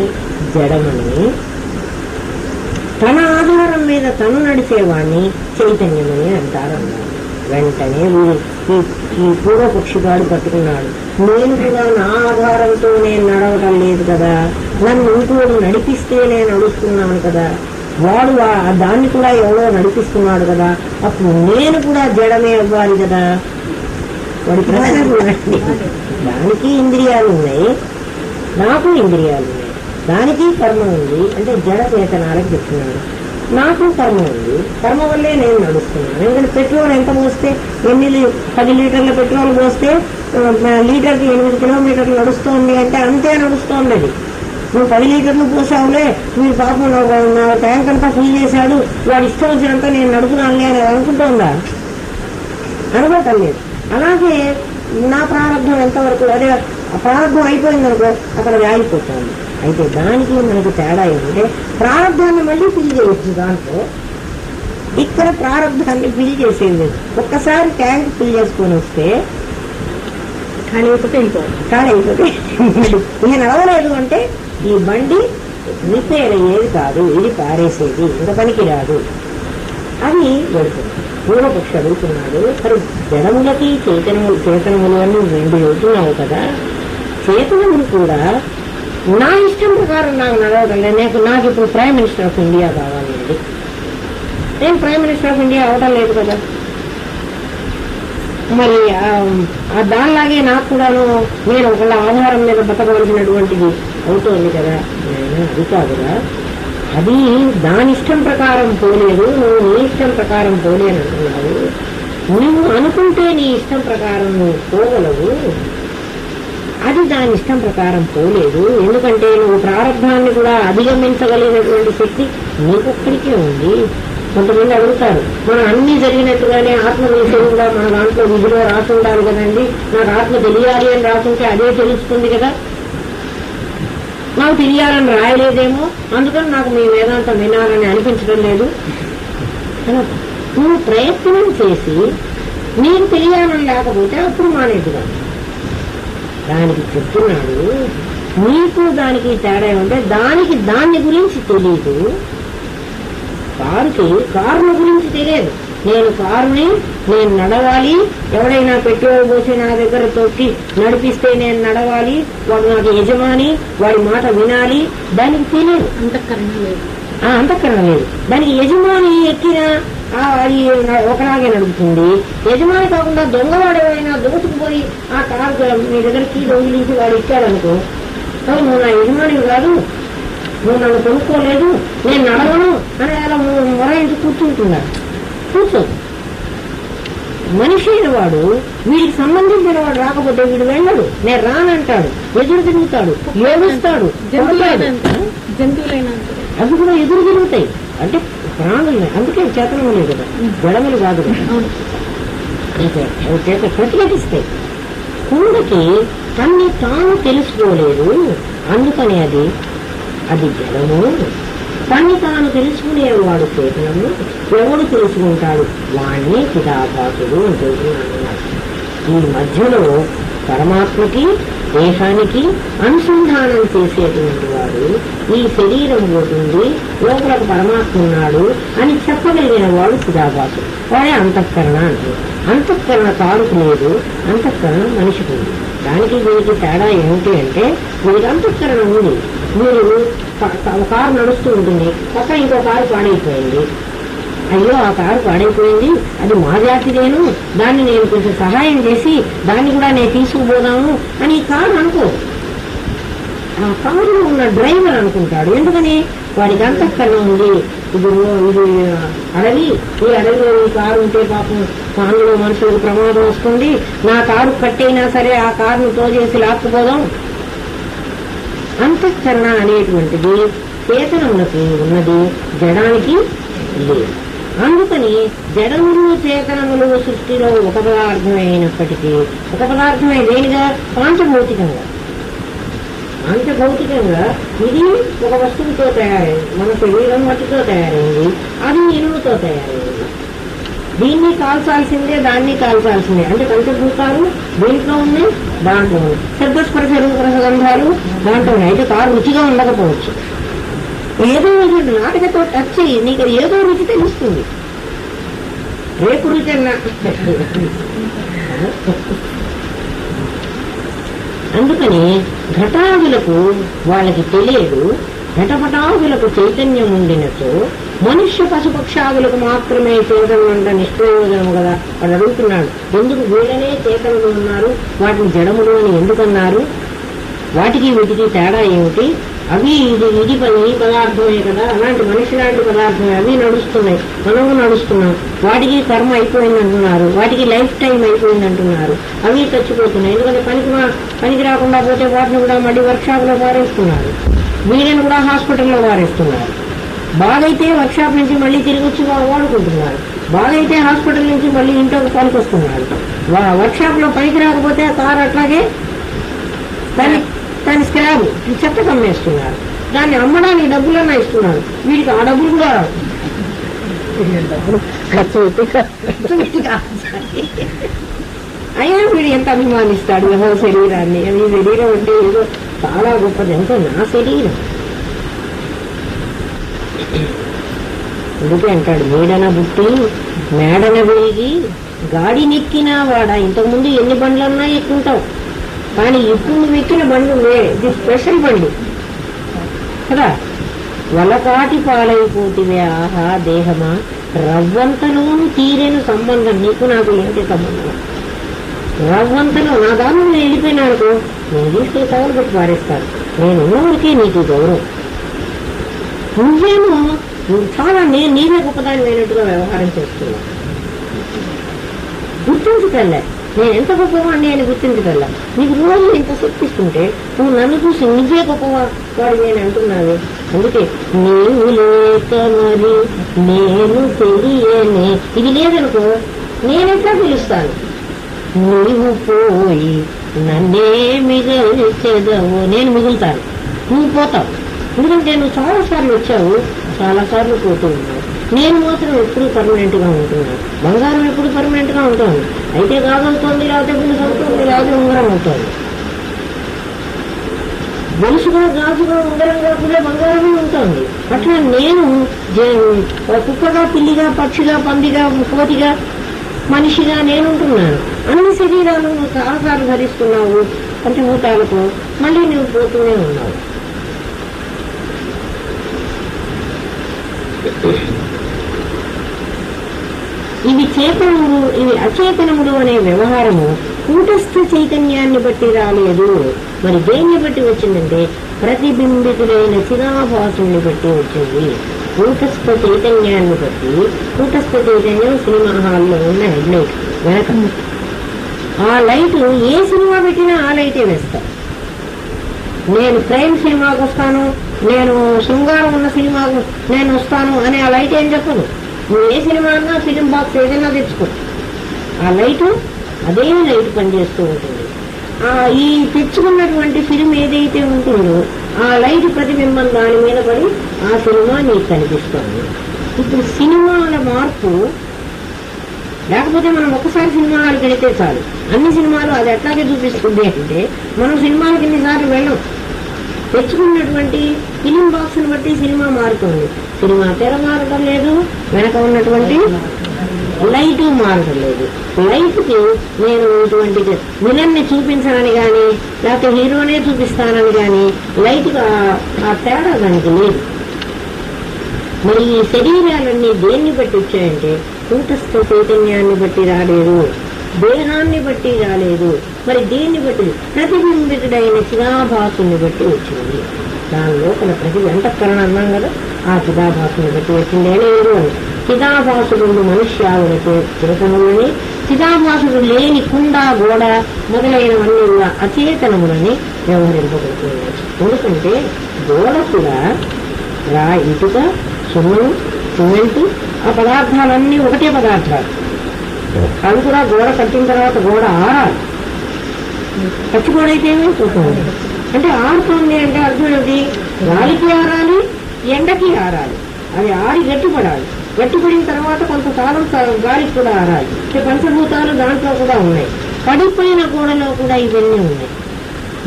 జడమని, తన ఆధారం మీద తను నడిచేవాడిని చైతన్యమని అంటారన్నారు. వెంటనే ఈ పూర్వపక్షిగాడు పట్టుకున్నాడు. నేను కూడా నా ఆధారంతో నేను నడవటం లేదు కదా, నన్ను ఇంకోడు నడిపిస్తే నేను నడుస్తున్నాను కదా, వాడు దాన్ని కూడా ఎవరో నడిపిస్తున్నాడు కదా, అప్పుడు నేను కూడా జడమే అవ్వాలి కదా. వాడి ప్రశ్న చూడండి. దానికి ఇంద్రియాలు ఉన్నాయి, నాకు ఇంద్రియాలు ఉన్నాయి, దానికి కర్మ ఉంది. అంటే జడ చేతనాలకు చెప్తున్నాడు. నాకు కర్మ ఉంది, కర్మ వల్లే నేను నడుస్తున్నాను. ఎందుకంటే పెట్రోల్ ఎంత పోస్తే 10 లీటర్ల పెట్రోల్ పోస్తే లీటర్కి 8 కిలోమీటర్లు నడుస్తోంది అంటే అంతే నడుస్తోంది. అది నువ్వు 10 లీటర్లు పోసావులే, మీరు పాపం నా ట్యాంక్ అంతా ఫుల్ చేశాడు, వాడు ఇష్టం వచ్చినంత నేను నడుపుతున్నాను అని అనుకుంటోందా? అనుకోవటం లేదు. అలాగే నా ప్రారంభం ఎంతవరకు, అదే ప్రారంభం అయిపోయిందనుకో అక్కడ ఆగిపోతుంది. అయితే దానికి మనకు తేడా ఏమంటే ప్రారంభాన్ని మళ్ళీ ఫిల్ చేయొచ్చు దాంట్లో, ఇక్కడ ప్రారంభాన్ని ఫిల్ చేసేది. ఒక్కసారి ట్యాంక్ ఫిల్ చేసుకొని వస్తే ఖాళీ అయిపోతే నేను నడవలేదు అంటే ఈ బండి రిపేర్ అయ్యేది కాదు, ఇది పారేసేది, ఇంకా పనికి రాదు. అది వెళుతుంది. పూర్వపక్షి అడుగుతున్నాడు, సరే జడములకి చేతనములు అని 2 వెళ్తున్నావు కదా, చేతనములు కూడా నా ఇష్టం ప్రకారం నాకు నడవడం లేదు. నాకు ఇప్పుడు ప్రైమ్ మినిస్టర్ ఆఫ్ ఇండియా కావాలండి, నేను ప్రైమ్ మినిస్టర్ ఆఫ్ ఇండియా అవడం లేదు కదా. మరి దానిలాగే నాకు కూడాను నేను ఒకళ్ళ ఆధారం మీద బతకవలసినటువంటిది అవుతోంది కదా. అది కాదురా, అది దాని ఇష్టం ప్రకారం పోలేదు, నువ్వు నీ ఇష్టం ప్రకారం పోలేని అంటున్నావు. నువ్వు అనుకుంటే నీ ఇష్టం ప్రకారం నువ్వు పోగలవు, అది దాని ఇష్టం ప్రకారం పోలేదు. ఎందుకంటే నువ్వు ప్రారంభాన్ని కూడా అధిగమించగలిగినటువంటి శక్తి నీకొక్కడికే ఉంది. కొంతమంది అడుగుతారు, మనం అన్ని జరిగినట్టుగానే ఆత్మ విషయం కూడా మన దాంట్లో విధిలో రాసి ఉండాలి కదండి, నాకు ఆత్మ తెలియాలి అని రాసుంటే అదే తెలుస్తుంది కదా, నాకు తెలియాలని రాయలేదేమో అందుకని నాకు మీ వేదాంతం వినాలని అనిపించడం లేదు. నువ్వు ప్రయత్నం చేసి నీకు తెలియాలని లేకపోతే అప్పుడు మానేట్టుగా దానికి చెప్తున్నాడు. నీకు దానికి తేడా ఉంటే దానికి దాన్ని గురించి తెలియదు, కారుని గురించి తెలియదు. నేను కారుని, నేను నడవాలి, ఎవడైనా పెట్రోల్ పోసి నా దగ్గర తొక్కి నడిపిస్తే నేను నడవాలి, వాడు నాకు యజమాని, వాడి మాట వినాలి, దానికి తెలియదు. అంతఃకరణ లేదు. దానికి యజమాని ఎక్కిన అది ఒకలాగే నడుపుతుంది. యజమాని కాకుండా దొంగవాడు ఎవరైనా దోచుకుపోయి ఆ కారు మీ దగ్గరికి దొంగిలించి వాడు ఇచ్చాడనుకో, నువ్వు నా యజమాని కాదు, నువ్వు నన్ను కొనుక్కోలేదు, నేను నడవను అని అలా మొరాయించి కూర్చుంటున్నాడు. కూర్చోదు. మనిషి అయిన వాడు వీడికి సంబంధించిన వాడు రాకపోతే వీడు వెళ్ళడు, నేను రానంటాడు, ఎదురు తిరుగుతాడు, ఏడుస్తాడు. జంతువులైనా అవి కూడా ఎదురు తిరుగుతాయి. అంటే ప్రాణులు, అందుకే చేతనములే కదా, గొడవలు కాదు కదా, చేత ప్రతిఘటిస్తాయి. కుండకి తన్ని తాను తెలుసుకోలేదు, అందుకని అది జడము. తన్ని తాను తెలుసుకునేవాడు చేతనము, ఎవడు తెలుసుకుంటాడు వాణ్ణి చిదాభాసుడు అని తెలుసుకున్నాడు. ఈ మధ్యలో పరమాత్మకి దేహానికి అనుసంధానం చేసేటువంటి వాడు ఈ శరీరం పోతుంది, లోపల పరమాత్మ ఉన్నాడు అని చెప్పగలిగిన వాడు చిదాభాసుడు. వాడే అంతఃకరణ అంటే. అంతఃకరణ కారుకు లేదు, అంతఃకరణం మనిషికి ఉంది. దానికి దీనికి తేడా ఏమిటి అంటే, మీకు అంతఃకరణ ఉంది, మీరు కారు నడుస్తూ ఉంటుంది, పక్క ఇంకో కారు పాడైపోయింది, అయ్యో ఆ కారు పాడైపోయింది, అది మా జాతిదేను, దాన్ని నేను కొంచెం సహాయం చేసి దాన్ని కూడా నేను తీసుకుపోదాము అని కారు అనుకో. ఆ కారులో ఉన్న డ్రైవర్ అనుకుంటాడు. ఎందుకని? వాడికి అంతఃకరణ ఉంది. ఇది అడవి, ఈ అడవిలో ఈ కారు ఉంటే పాపం అందులో మనుషులకు ప్రమాదం వస్తుంది, నా కారు కట్టైనా సరే ఆ కారును తోచేసి లాక్కుపోదాం. అంతఃకరణ అనేటువంటిది చేతనములకు ఉన్నది, జడానికి లేదు. అందుకని జడములు చేతనములు సృష్టిలో ఒక పదార్థమే అయినప్పటికీ, ఒక పదార్థమే దేనిగా? పాంచభౌతికంగా. పాంచభౌతికంగా ఇది ఒక వస్తువుతో తయారైంది, మన శరీరం మట్టితో తయారైంది, అది ఇనుముతో తయారైంది. దీన్ని కాల్చాల్సిందే, దాన్ని కాల్చాల్సిందే. అంటే పంచభూతాలు దీంట్లో ఉన్నాయి, దాంట్లో ఉన్నాయి. శబ్దస్పర్శ రూపరసగంధాలు దాంట్లో ఉన్నాయి. అయితే కారు రుచిగా ఉండకపోవచ్చు, ఏదో నాటకతో టచ్ చేయి, నీకు ఏదో రుచి తెలుస్తుంది. రేపు రుచి అన్నా. అందుకని ఘటాదులకు వాళ్ళకి తెలియదు, ఘటపటాదులకు చైతన్యం ఉండినట్టు మనుష్య పశుపక్షాదులకు మాత్రమే చేతనం అంట నిష్ప్రయోజనము కదా. వాడు అడుగుతున్నాడు, ఎందుకు వీళ్ళనే చేతనలు ఉన్నారు, వాటిని జడములు అని ఎందుకన్నారు, వాటికి వీటికి తేడా ఏమిటి, అవి ఇది ఈ పదార్థమే కదా, అలాంటి మనిషి లాంటి పదార్థమే, అవి నడుస్తున్నాయి, మనము నడుస్తున్నాం, వాటికి కర్మ అయిపోయింది అంటున్నారు, వాటికి లైఫ్ టైం అయిపోయింది అంటున్నారు, అవి చచ్చిపోతున్నాయి. ఎందుకంటే పనికి రాకుండా పోతే వాటిని కూడా మళ్ళీ వర్క్షాప్ లో పారేస్తున్నారు, వీళ్ళని కూడా హాస్పిటల్లో పారేస్తున్నారు. బాగైతే వర్క్షాప్ నుంచి మళ్ళీ తిరిగి వచ్చి వాడుకుంటున్నారు, బాగైతే హాస్పిటల్ నుంచి మళ్ళీ ఇంట్లోకి పనికొస్తున్నారు. వర్క్షాప్ లో పనికి రాకపోతే ఆ కారు అట్లాగే దాని స్క్రాబ్ చెత్త కమ్మేస్తున్నారు, దాన్ని అమ్మడానికి డబ్బులన్నా ఇస్తున్నారు, వీడికి ఆ డబ్బులు కూడా అయినా వీడు ఎంత అభిమానిస్తాడు ఏదో శరీరాన్ని. ఈ శరీరం అంటే ఏదో చాలా గొప్పది, ఎంతో నా శరీరం. అందుకే అంటాడు, మేడన బుట్టి మేడన వేగి గాడి నెక్కినా వాడా. ఇంతకుముందు ఎన్ని బండ్లన్నా ఎక్కుంటావు, కానీ ఇప్పుడు నువ్వు ఎక్కిన బండి ఇది స్పెషల్ బండి కదా. వలకాటి పాలైపోతివే ఆహా దేహమా, రవ్వంతలోను తీరేను సంబంధం, నీకు నాకు ఏంటి సంబంధం? రవ్వంతలో నా దాన్ని నేను వెళ్ళిపోయినానుకో, నేను తీసుకెళ్ళి తగలు పెట్టి పారేస్తాను, నేను ఉన్నవారికే నీకు గౌరవం. నువ్వేమో చాలా నీవే గొప్పదాన్ని అయినట్టుగా వ్యవహారం చేస్తున్నా. గుర్తించుకెళ్ళా నేను ఎంత గొప్పవాడిని అని గుర్తించగల. నీకు రోజు ఇంత శక్తిస్తుంటే నువ్వు నన్ను చూసి నువ్వే గొప్పవాడు నేను అంటున్నావు. అందుకే నీవు లేక మరి నేను తెలియనే, ఇది లేదనుకో నేనెట్లా పిలుస్తాను. నీవు పోయి నన్నే మిగిల్చేదవు, నేను మిగులుతాను, నువ్వు పోతావు. ఎందుకంటే నువ్వు చాలాసార్లు వచ్చావు, చాలాసార్లు పోతూ ఉన్నావు. నేను మాత్రం ఎప్పుడు పర్మనెంట్ గా ఉంటున్నాను. బంగారం ఎప్పుడు పర్మనెంట్ గా ఉంటుంది, అయితే గాజవుతోంది, లేకపోతే పులుసు అవుతుంది, లేకపోతే ఉంగరం అవుతుంది. గొలుసుగా గాజుగా ఉంగరంగా కూడా బంగారమే ఉంటుంది. అట్లా నేను కుక్కగా, పిల్లిగా, పక్షిగా, పందిగా, కోతిగా, మనిషిగా నేనుంటున్నాను. అన్ని శరీరాలు నువ్వు చాలాసార్లు ధరిస్తున్నావు పంచభూతాలకు, మళ్ళీ నువ్వు పోతూనే ఉన్నావు. ఇవి చేతనములు, ఇవి అచేతనములు అనే వ్యవహారము కూటస్థ చైతన్యాన్ని బట్టి రాలేదు. మరి దేన్ని బట్టి వచ్చిందంటే ప్రతిబింబితులైన చిదాభాసుని బట్టి వచ్చింది. కూటస్థ చైతన్యాన్ని బట్టి. కూటస్థ చైతన్యం సినిమా హాల్లో ఉన్న హెడ్ లైట్ వెనక, ఆ లైట్ ఏ సినిమా పెట్టినా ఆ లైటే వేస్తా. నేను క్రైమ్ సినిమాకి వస్తాను, నేను శృంగారం ఉన్న సినిమాకు నేను వస్తాను అని ఆ లైట్ ఏం చెప్పదు. నువ్వు ఏ సినిమా అన్నా ఫిలిం బాక్స్ ఏదైనా తెచ్చుకో, ఆ లైటు అదే లైట్ పనిచేస్తూ ఉంటుంది. ఈ తెచ్చుకున్నటువంటి ఫిలిం ఏదైతే ఉంటుందో ఆ లైట్ ప్రతిబింబం దాని మీద పడి ఆ సినిమా నీకు కనిపిస్తుంది. ఇప్పుడు సినిమాల మార్పు లేకపోతే మనం ఒకసారి సినిమా హాల్కి వెళితే చాలు, అన్ని సినిమాలు అది ఎట్లాగే చూపిస్తుంది అంటే మనం సినిమాలకు ఎన్నిసార్లు వెళ్ళం. తెచ్చుకున్నటువంటి ఫిలిం బాక్స్ ని బట్టి సినిమా మారుతుంది. సినిమా తెర మారడం లేదు, వెనక ఉన్నటువంటి లైట్ మారడం లేదు. లైట్ కి నేను ఇటువంటి విలన్ ని చూపించాలని గాని లేకపోతే హీరోనే చూపిస్తానని గాని లైట్ ఆ తేడా దానికి లేదు. మరి ఈ శరీరాలన్నీ దేన్ని బట్టి వచ్చాయంటే కూటస్థ చైతన్యాన్ని బట్టి రాలేదు, దేహాన్ని బట్టి రాలేదు. మరి దేన్ని బట్టి? ప్రతిబింబితుడైన చిదాభాసుని బట్టి వచ్చింది. దాని లోపల అంతఃకరణ అన్నాం కదా, ఆ చిదాభాసుని బట్టి వచ్చింది లేదు అని. చిదాభాసుడు మనుష్యావులకు చేతనములని, చిదాభాసుడు లేని కుండ గోడ మొదలైనవన్నీ కూడా అచేతనములని వ్యవహరింపబడుతున్నాయి. ఎందుకంటే గోడ కూడా ఇటుక, సున్నం, సిమెంట్ ఆ పదార్థాలన్నీ ఒకటే పదార్థాలు. అవి కూడా గోడ కట్టిన తర్వాత గోడ ఆరాలి. పచ్చి గోడ అయితే ఏమైపోతుంది అంటే ఆరుతుంది అంటే అర్థం ఏంటి? గాలికి ఆరాలి, ఎండకి ఆరాలి. అది ఆరి గట్టిపడాలి. గట్టిపడిన తర్వాత కొంతకాలం గాలికి కూడా ఆరాలి. పంచభూతాలు దాంట్లో కూడా ఉన్నాయి. పడిపోయిన గోడలో కూడా ఇవన్నీ ఉన్నాయి.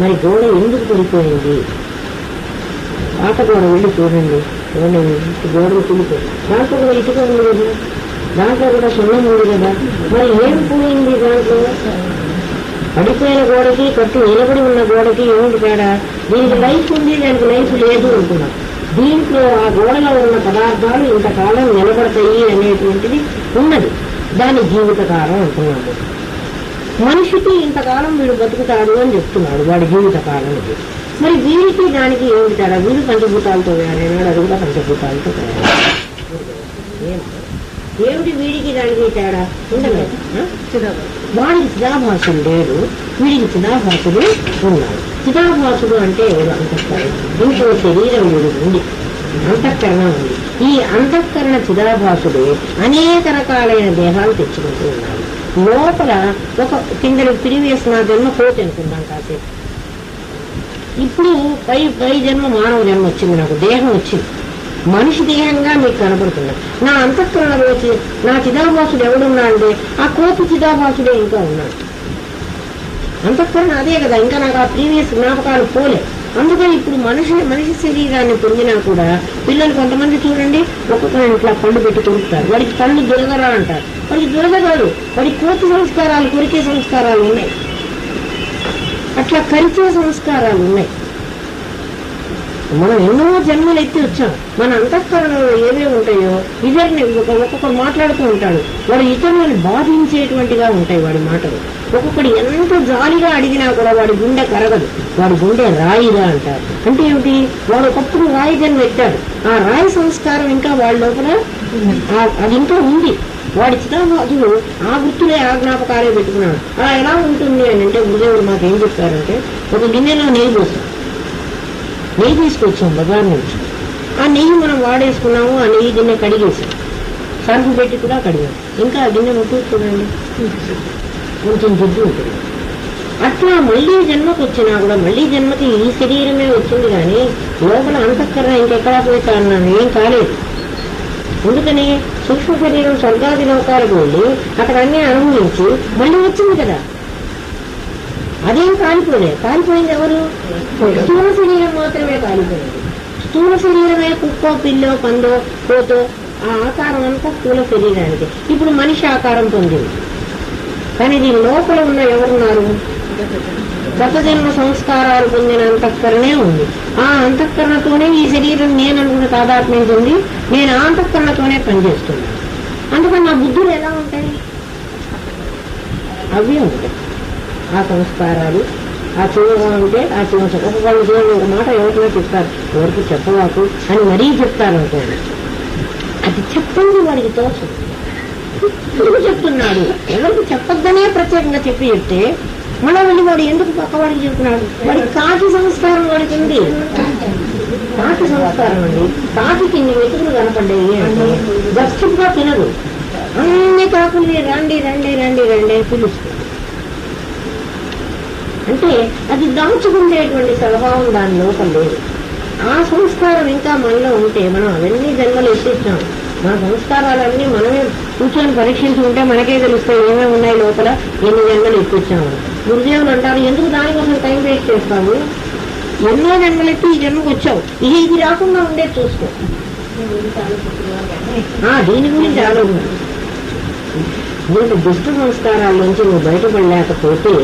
మరి గోడ ఎందుకు పడిపోయింది? పాత గోడ వెళ్ళి చూడండి, గోడలు కూలిపోయి దాంట్లో కూడా ఇటుక ఉంది కదా, దాంట్లో కూడా సున్నం ఉంది కదా. మరి ఏం పోయింది దాంట్లో? పడిపోయిన గోడకి కట్టు నిలబడి ఉన్న గోడకి ఏమిటి తేడా? దీనికి లైఫ్ ఉంది, దానికి లైఫ్ లేదు అంటున్నాం. దీంట్లో ఆ గోడలో ఉన్న పదార్థాలు ఇంతకాలం నిలబడతాయి అనేటువంటిది ఉన్నది. దాని జీవితకాలం అంటున్నాము. మనిషికి ఇంతకాలం వీడు బతుకుతాడు అని చెప్తున్నాడు, వాడి జీవితకాలం ఇది. మరి వీరికి దానికి ఏమిటి తేడా? వీడు పంచభూతాలతో తయారైనాడు, అది కూడా పంచభూతాలతో తయారైనాడు. ఏమిటి వీడికి దానికి తేడా? ఉండలేదు. వాడికి చిదాభాసుడు లేడు, వీడికి చిదాభాసుడు ఉన్నాడు. చిదాభాసుడు అంటే ఎవరు? అంతఃకరణ. ఇంకో శరీరం వీడు ఉంది, అంతఃకరణ ఉంది. ఈ అంతఃకరణ చిదాభాసుడు అనేక రకాలైన దేహాలు తెచ్చుకుంటూ ఉన్నాడు. లోపల ఒక కింద ప్రీవియస్ నా జన్మ కోతి అనుకున్నాం కాసేపు. ఇప్పుడు పై జన్మ మానవ జన్మ వచ్చింది, నాకు దేహం వచ్చింది, మనిషి దేహంగా మీకు కనబడుతున్నా. నా అంతఃకరణలో వచ్చి నా చిదాభాసుడు ఎవడున్నా అంటే ఆ కోతి చిదాభాసుడే ఇంకా ఉన్నాడు. అంతఃకరణ అదే కదా, ఇంకా నాకు ఆ ప్రీవియస్ జ్ఞాపకాలు పోలే. అందుకని ఇప్పుడు మనిషి శరీరాన్ని పొందినా కూడా పిల్లలు కొంతమంది చూడండి, ఒక్కొక్కరు ఇట్లా పండు పెట్టి కొరుకుతారు. వాడికి పండు దొరగరా అంటారు. వాడికి దొరకగాడు, వాడికి కోతి సంస్కారాలు, కొరికే సంస్కారాలు ఉన్నాయి, అట్లా కరిచే సంస్కారాలు ఉన్నాయి. మనం ఎన్నో జన్మలు ఎత్తి వచ్చాం. మన అంతఃకరణలో ఏవేవి ఉంటాయో ఇతరుని ఒక్కొక్కరు మాట్లాడుతూ ఉంటాడు, వాడు ఇతరులను బాధించేటువంటిగా ఉంటాయి వాడి మాటలు. ఒక్కొక్కడు ఎంత జాలిగా అడిగినా కూడా వాడి గుండె కరగదు, వాడి గుండె రాయిగా అంటారు. అంటే ఏమిటి? వాడు ఒకప్పుడు రాయి జన్మ ఎత్తాడు, ఆ రాయి సంస్కారం ఇంకా వాళ్ళ లోపల అది ఇంకా ఉంది. వాడి చిదాభాసుడు ఆ గుర్తులే ఆ జ్ఞాపకాలే పెట్టుకున్నాడు. అలా ఎలా ఉంటుంది అని అంటే గురుదేవుడు మాకు ఏం చెప్పారంటే, ఒక గిన్నెలో నెయ్యి పోసాం, నెయ్యి తీసుకొచ్చాం బజార్ నుంచి. ఆ నెయ్యి మనం వాడేసుకున్నాము, ఆ నెయ్యి గిన్నె కడిగేసాం, సరుకు పెట్టి కూడా కడిగాం. ఇంకా ఆ గిన్నె నొట్టు చూడండి, కొంచెం జిడ్డు ఉంటుంది. అట్లా మళ్లీ జన్మకు వచ్చినా కూడా మళ్లీ జన్మకి ఈ శరీరమే వచ్చింది, కానీ లోపల అంతఃకరణ ఇంకెక్కడా పోతా అన్నాను, ఏం కాలేదు. ఎందుకని? సూక్ష్మ శరీరం స్వర్గాది లోకాలకు వెళ్ళి అక్కడ అన్నీ అనుభవించి మళ్ళీ వచ్చింది కదా, అదేం కాలిపోలే. కాలిపోయింది ఎవరు? స్థూల శరీరం మాత్రమే కాలిపోయింది. స్థూల శరీరమే కుక్కో, పిల్లో, పందో, కోతో ఆ ఆకారం అంతా స్థూల శరీరానికి. ఇప్పుడు మనిషి ఆకారం పొందింది, కానీ దీని లోపల ఉన్న ఎవరున్నారు? గత జన్మ సంస్కారాలు పొందిన అంతఃకరణే ఉంది. ఆ అంతఃకరణతోనే ఈ శరీరం నేననుకున్న తాదాత్మ్యం చెంది నేను ఆ అంతఃకరణతోనే పనిచేస్తున్నాను. అందుకని నా బుద్ధులు ఎలా ఉంటాయి? అవి ఉంటాయి. ఆ సంస్కారాలు ఆ చివగా ఉంటే ఆ చివ ఒక్కొక్కళ్ళు చూడండి, ఒక మాట ఎవరికైనా చెప్తారు, ఎవరికి చెప్పవాకు అని మరీ చెప్తారు అనుకోండి. అది చెప్పండి వాడికి తోచు, ఎందుకు చెప్తున్నాడు? ఎవరికి చెప్పొద్దనే ప్రత్యేకంగా చెప్పి చెప్తే మళ్ళీ వెళ్ళి వాడు ఎందుకు పక్కవాడికి చెప్తున్నాడు? వాడికి కాకి సంస్కారం వాడికి ఉంది, కాకి సంస్కారం అండి. కాకి ఇన్ని వెతుకులు కనపడ్డాయి అంటే గప్చుప్గా తినదు. అన్ని కాకుల్ని రండి రండి రండి రండి అని పిలుస్తుంది. అంటే అది దాచుకునేటువంటి స్వభావం దాని లోపల లేదు. ఆ సంస్కారం ఇంకా మనలో ఉంటే మనం అవన్నీ జన్మలు ఎత్తిచ్చాం. మన సంస్కారాలన్నీ మనమే కూర్చొని పరీక్షించుకుంటే మనకే తెలుస్తాయి ఏమేమి ఉన్నాయి లోపల, ఎన్ని జన్మలు ఎత్తిచ్చాము. గురుదేవులు అంటారు, ఎందుకు దానికోసం టైం వేస్ట్ చేస్తాము, ఎన్నో జన్మలెత్తి ఈ జన్మకు వచ్చావు, ఇది రాకుండా ఉండేది చూసుకో. దీని గురించి ఆలోచన. నీకు దుష్ట సంస్కారాల నుంచి నువ్వు బయటపడలేకపోతే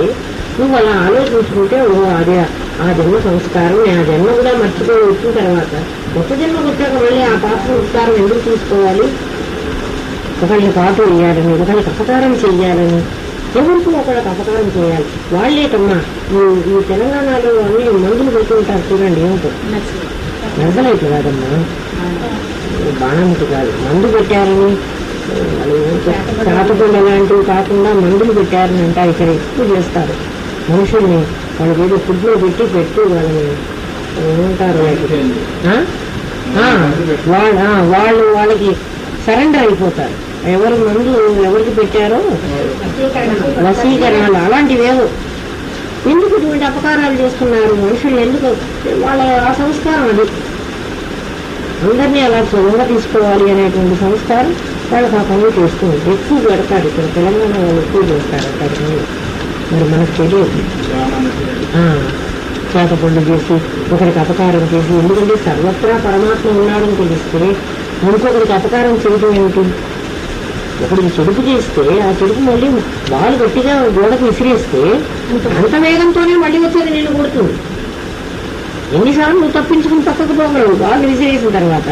నువ్వు అలా ఆలోచించుకుంటే అదే ఆ జన్మ సంస్కారం, ఆ జన్మ కూడా మర్చిపోయి వచ్చిన తర్వాత కొత్త జన్మకు వచ్చాక మళ్ళీ ఆ పాత సంస్కారం ఎందుకు తీసుకోవాలి? ఒకళ్ళని పాటు వేయాలని, ఒకళ్ళకి అపకారం చెయ్యాలని, ఎవరికి ఒకళ్ళకి అపకారం చేయాలి. వాళ్ళేటమ్మా ఈ తెలంగాణలో అన్ని మందులు పెట్టుకుంటారు చూడండి, ఏమిటో నడసలైతే కాదమ్మా, బాణముటి కాదు, మందు పెట్టారని కాతకుండా లాంటివి కాకుండా మందులు పెట్టారని అంట. ఇక్కడ ఎక్కువ చేస్తారు మనుషుల్ని, వాళ్ళకి ఏదో ఫుడ్లో పెట్టి వాళ్ళని ఏమంటారు, వాళ్ళకి సరెండర్ అయిపోతారు. ఎవరు మందు ఎవరికి పెట్టారో వశీకరణలు అలాంటివేవో. ఎందుకు ఇటువంటి అపకారాలు చేస్తున్నారు మనుషులు? ఎందుకు? వాళ్ళ ఆ సంస్కారం అది. అందరినీ అలా చదువుగా తీసుకోవాలి అనేటువంటి సంస్కారం వాళ్ళకి ఆ పనులు చేస్తుంది. ఎక్కువ పెడతారు ఇక్కడ తెలంగాణ వాళ్ళు, ఎక్కువ చేస్తారు అక్కడ. మరి మనకు తెలియదు. చేతపండు చేసి ఒకరికి అపకారం చేసి, ఎందుకంటే సర్వత్రా పరమాత్మ ఉన్నాడని తెలిస్తే ఇంకొకరికి అపకారం చేయడం ఏమిటి? ఒకరికి చెడుపు చేస్తే ఆ చెడుపు మళ్ళీ బాలు గట్టిగా గోడకు విసిరేస్తే అంత వేగంతోనే మళ్ళీ వచ్చేది నేను కొడుతుంది. ఎన్నిసార్లు నువ్వు తప్పించుకుని పక్కకు పోగలవు, బాగా విసిరేసిన తర్వాత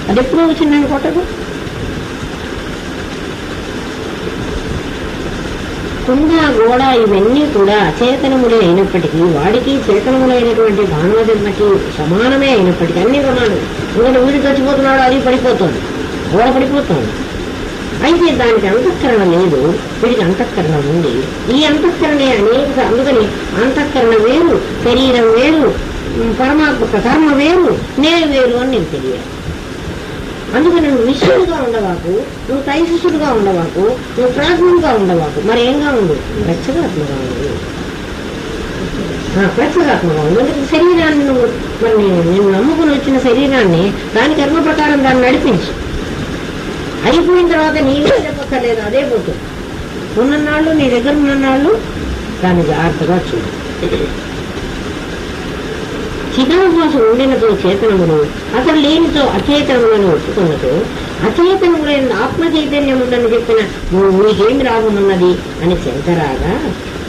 అది ఎప్పుడో వచ్చింది నేను కొట్టదు. కుండ గోడ ఇవన్నీ కూడా అచేతనములే అయినప్పటికీ, వాడికి చేతనములైనటువంటి మానవ జన్మకి సమానమే అయినప్పటికీ అన్ని సమానం. ఎందుకంటే వీడు చచ్చిపోతున్నాడు, అది పడిపోతుంది, గోడ పడిపోతుంది. అయితే దానికి అంతఃకరణ లేదు, వీడికి అంతఃకరణ ఉంది. ఈ అంతఃకరణే అనేక, అందుకని అంతఃకరణ వేరు, శరీరం వేరు, పరమాత్మక కర్మ వేరు, నేను వేరు అని నీకు తెలియాలి. అందుకని నువ్వు విషయుడుగా ఉండవాకు, నువ్వు తైశిష్యుడుగా ఉండవాకు, నువ్వు ప్రాజ్ఞంగా ఉండవాకు. మరి ఏంగా ఉండు? ప్రత్యేగాత్మగా ఉండు. ప్రత్యేగాత్మగా ఉండు. అందుకే శరీరాన్ని నువ్వు, మరి నేను నమ్ముకుని వచ్చిన శరీరాన్ని దాని కర్మ ప్రకారం దాన్ని నడిపించు. అయిపోయిన తర్వాత నీవే చెప్పక్కర్లేదు, అదే పోతుంది. ఉన్ననాళ్ళు నీ దగ్గర ఉన్ననాళ్ళు దాన్ని జాగ్రత్తగా చూడు. చిదాభాసు ఉండినతో చేతనమును, అతను లేనితో అచేతనములను ఒప్పుకున్నతో అచేతనములైన ఆత్మ చైతన్యం ఉందని చెప్పిన నీకేమి రాగమున్నది అని శంకరాగా,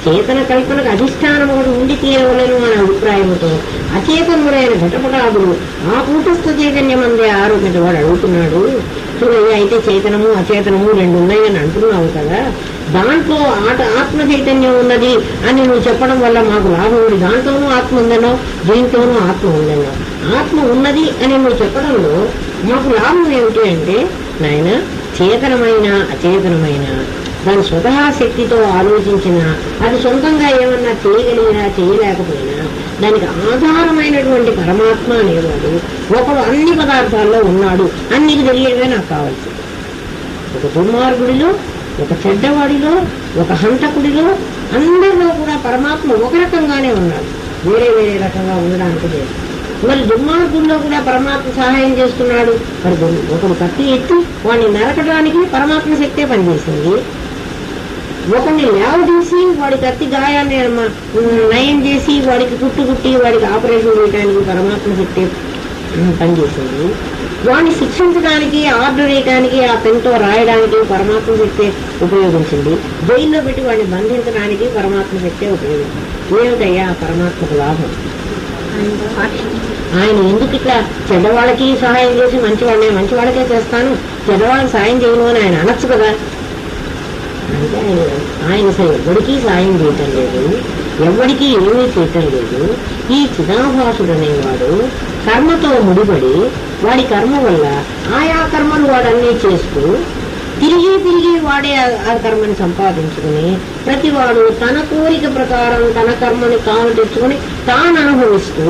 చేతన కల్పనకు అధిష్టానం ఒకటి ఉండి తీరవలను అనే అభిప్రాయముతో అచేతనములైన ఘటపటాదులు ఆ కూటస్థ చైతన్యం అందే ఆరోగ్యత వాడు అడుగుతున్నాడు. చూడయ్య, అయితే చైతనము అచేతనము రెండు ఉన్నాయని అంటున్నావు కదా, దాంట్లో ఆత్మ చైతన్యం ఉన్నది అని నువ్వు చెప్పడం వల్ల మాకు లాభం ఉంది. దాంట్లోనూ ఆత్మ ఉందనో, దీంట్లోనూ ఆత్మ ఉందనో, ఆత్మ ఉన్నది అని నువ్వు చెప్పడంలో మాకు లాభం ఏమిటి అంటే, నాయన చేతనమైన అచేతనమైన దాని స్వతహా శక్తితో ఆలోచించినా, అది సొంతంగా ఏమన్నా చేయగలిగినా చేయలేకపోయినా, దానికి ఆధారమైనటువంటి పరమాత్మ అనేవాడు ఒకడు అన్ని పదార్థాల్లో ఉన్నాడు అని నీకు తెలియడమే నాకు కావాల్సింది. ఒక దుర్మార్గుడిలో, ఒక చెడ్డవాడిలో, ఒక హంతకుడిలో, అందరిలో కూడా పరమాత్మ ఒక రకంగానే ఉన్నాడు, వేరే వేరే రకంగా ఉండడానికి లేదు. మరి దుర్మార్గుల్లో కూడా పరమాత్మ సహాయం చేస్తున్నాడు. మరి ఒకడు కత్తి ఎత్తి వాడిని నరకడానికి పరమాత్మ శక్తే పనిచేసింది. ఒకరిని లేవదీసి వాడికి కత్తి గాయాన్ని నయం చేసి వాడికి కుట్టి వాడికి ఆపరేషన్ చేయడానికి పరమాత్మ శక్తే పనిచేసింది. వాడిని శిక్షించడానికి, ఆర్డర్ వేయడానికి, ఆ పెన్తో రాయడానికి పరమాత్మ శక్తే ఉపయోగించింది. జైల్లో పెట్టి వాడిని బంధించడానికి పరమాత్మ శక్తే ఉపయోగించింది. ఏమిటయ్యా పరమాత్మకు లాభం? ఆయన ఎందుకు ఇట్లా చెడ్డవాళ్ళకి సహాయం చేసి మంచివాళ్ళకే చేస్తాను, చెడ్డవాళ్ళకి సాయం చేయను అని ఆయన అనొచ్చు కదా. అంటే ఆయన ఎవరికీ సాయం చేయటం లేదు, ఎవరికీ ఏమీ చేయటం లేదు. ఈ చిదాభాసుడు అనేవాడు కర్మతో ముడిపడి వాడి కర్మ వల్ల ఆయా కర్మలు వాడన్నీ చేస్తూ తిరిగి వాడే ఆ కర్మని సంపాదించుకుని ప్రతివాడు తన కోరిక ప్రకారం తన కర్మని తాను తెచ్చుకుని తాను అనుభవిస్తూ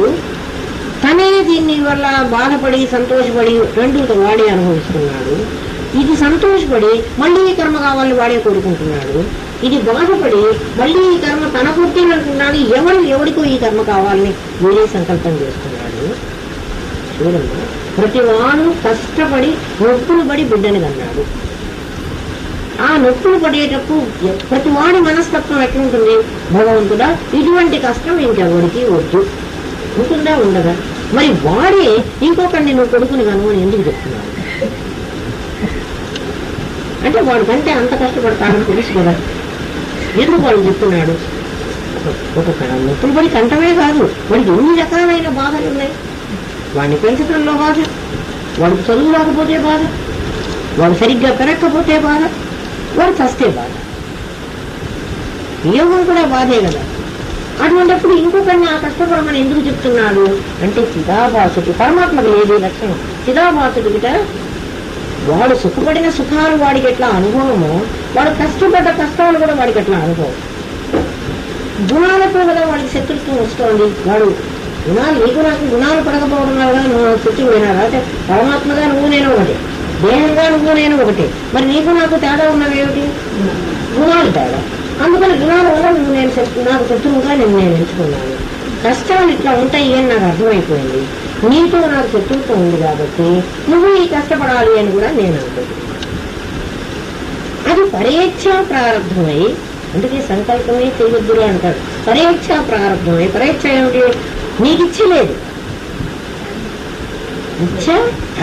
తనే దీన్ని వల్ల బాధపడి సంతోషపడి రెండు వాడే అనుభవిస్తున్నాడు. ఇది సంతోషపడి మళ్ళీ ఈ కర్మ కావాలని వాడే కోరుకుంటున్నాడు. ఇది బాధపడి మళ్ళీ ఈ కర్మ తన పుట్టిననుకున్నాడు. ఎవరికో ఈ కర్మ కావాలని వేరే సంకల్పం చేస్తున్నాడు. చూడమ్మా, ప్రతి వాడు కష్టపడి నొప్పులు పడి బిడ్డని కన్నాడు. ఆ నొప్పులు పడేటప్పుడు ప్రతి వాడి మనస్తత్వం ఎట్లుంటుంది? భగవంతుడా, ఇటువంటి కష్టం ఇంకెవరికి వద్దు. ఉంటుందా? ఉండదా? మరి వాడే ఇంకొకరిని నువ్వు కొడుకుని కను అని ఎందుకు చెప్తున్నాడు? అంటే వాడికంటే అంత కష్టపడతాడని తెలుసు కదా, ఎందుకు వాడు చెప్తున్నాడు? ఒక నొప్పులు పడి కంటమే కాదు, వాడికి ఎన్ని రకాలైన బాధలు ఉన్నాయి. వాడిని పెంచడంలో బాధ, వాడికి చదువు రాకపోతే బాధ, వాడు సరిగ్గా పెరగకపోతే బాధ, వాడు చస్తే బాధ, యోగం కూడా బాధే కదా. అటువంటిప్పుడు ఇంకొకరిని ఆ కష్టపడమని ఎందుకు చెప్తున్నాడు అంటే చిదాభాసుడు, పరమాత్మకు లేదు లక్షణం. చిదాభాసుడికిట వాడు సుఖపడిన సుఖాలు వాడికి ఎట్లా అనుభవమో, వాడు కష్టపడ్డ కష్టాలు కూడా వాడికి ఎట్లా అనుభవం. గుణాలతో కదా వాడికి శత్రుత్వం వస్తోంది. వాడు గుణాలు, నీకు నాకు గుణాలు పడకపోవడం వల్ల నువ్వు శత్రువునా? అంటే పరమాత్మగా నువ్వు నేను ఒకటే, దేహంగా నువ్వు నేను ఒకటే. మరి నీకు నాకు తేడా ఉన్నవేమిటి? గుణాలు తేడా. అందుకని గుణాల వల్ల నువ్వు నాకు శత్రువుగా నేను ఎంచుకున్నాను. కష్టాలు ఇట్లా ఉంటాయి అని నాకు అర్థమైపోయింది. నీతో నాకు శత్రుత్వం ఉంది కాబట్టి నువ్వు ఈ కష్టపడాలి అని కూడా నేను అనుకుంటున్నాను. అది పరేచ్ఛా ప్రారంభమై, అందుకే సంకల్పమే చేయొద్దురు అంటారు. పరేచ్ఛా ప్రారంభమై, పరేచ్ఛ ఏమిటి? నీకు ఇచ్చలేదు. ఇచ్చ,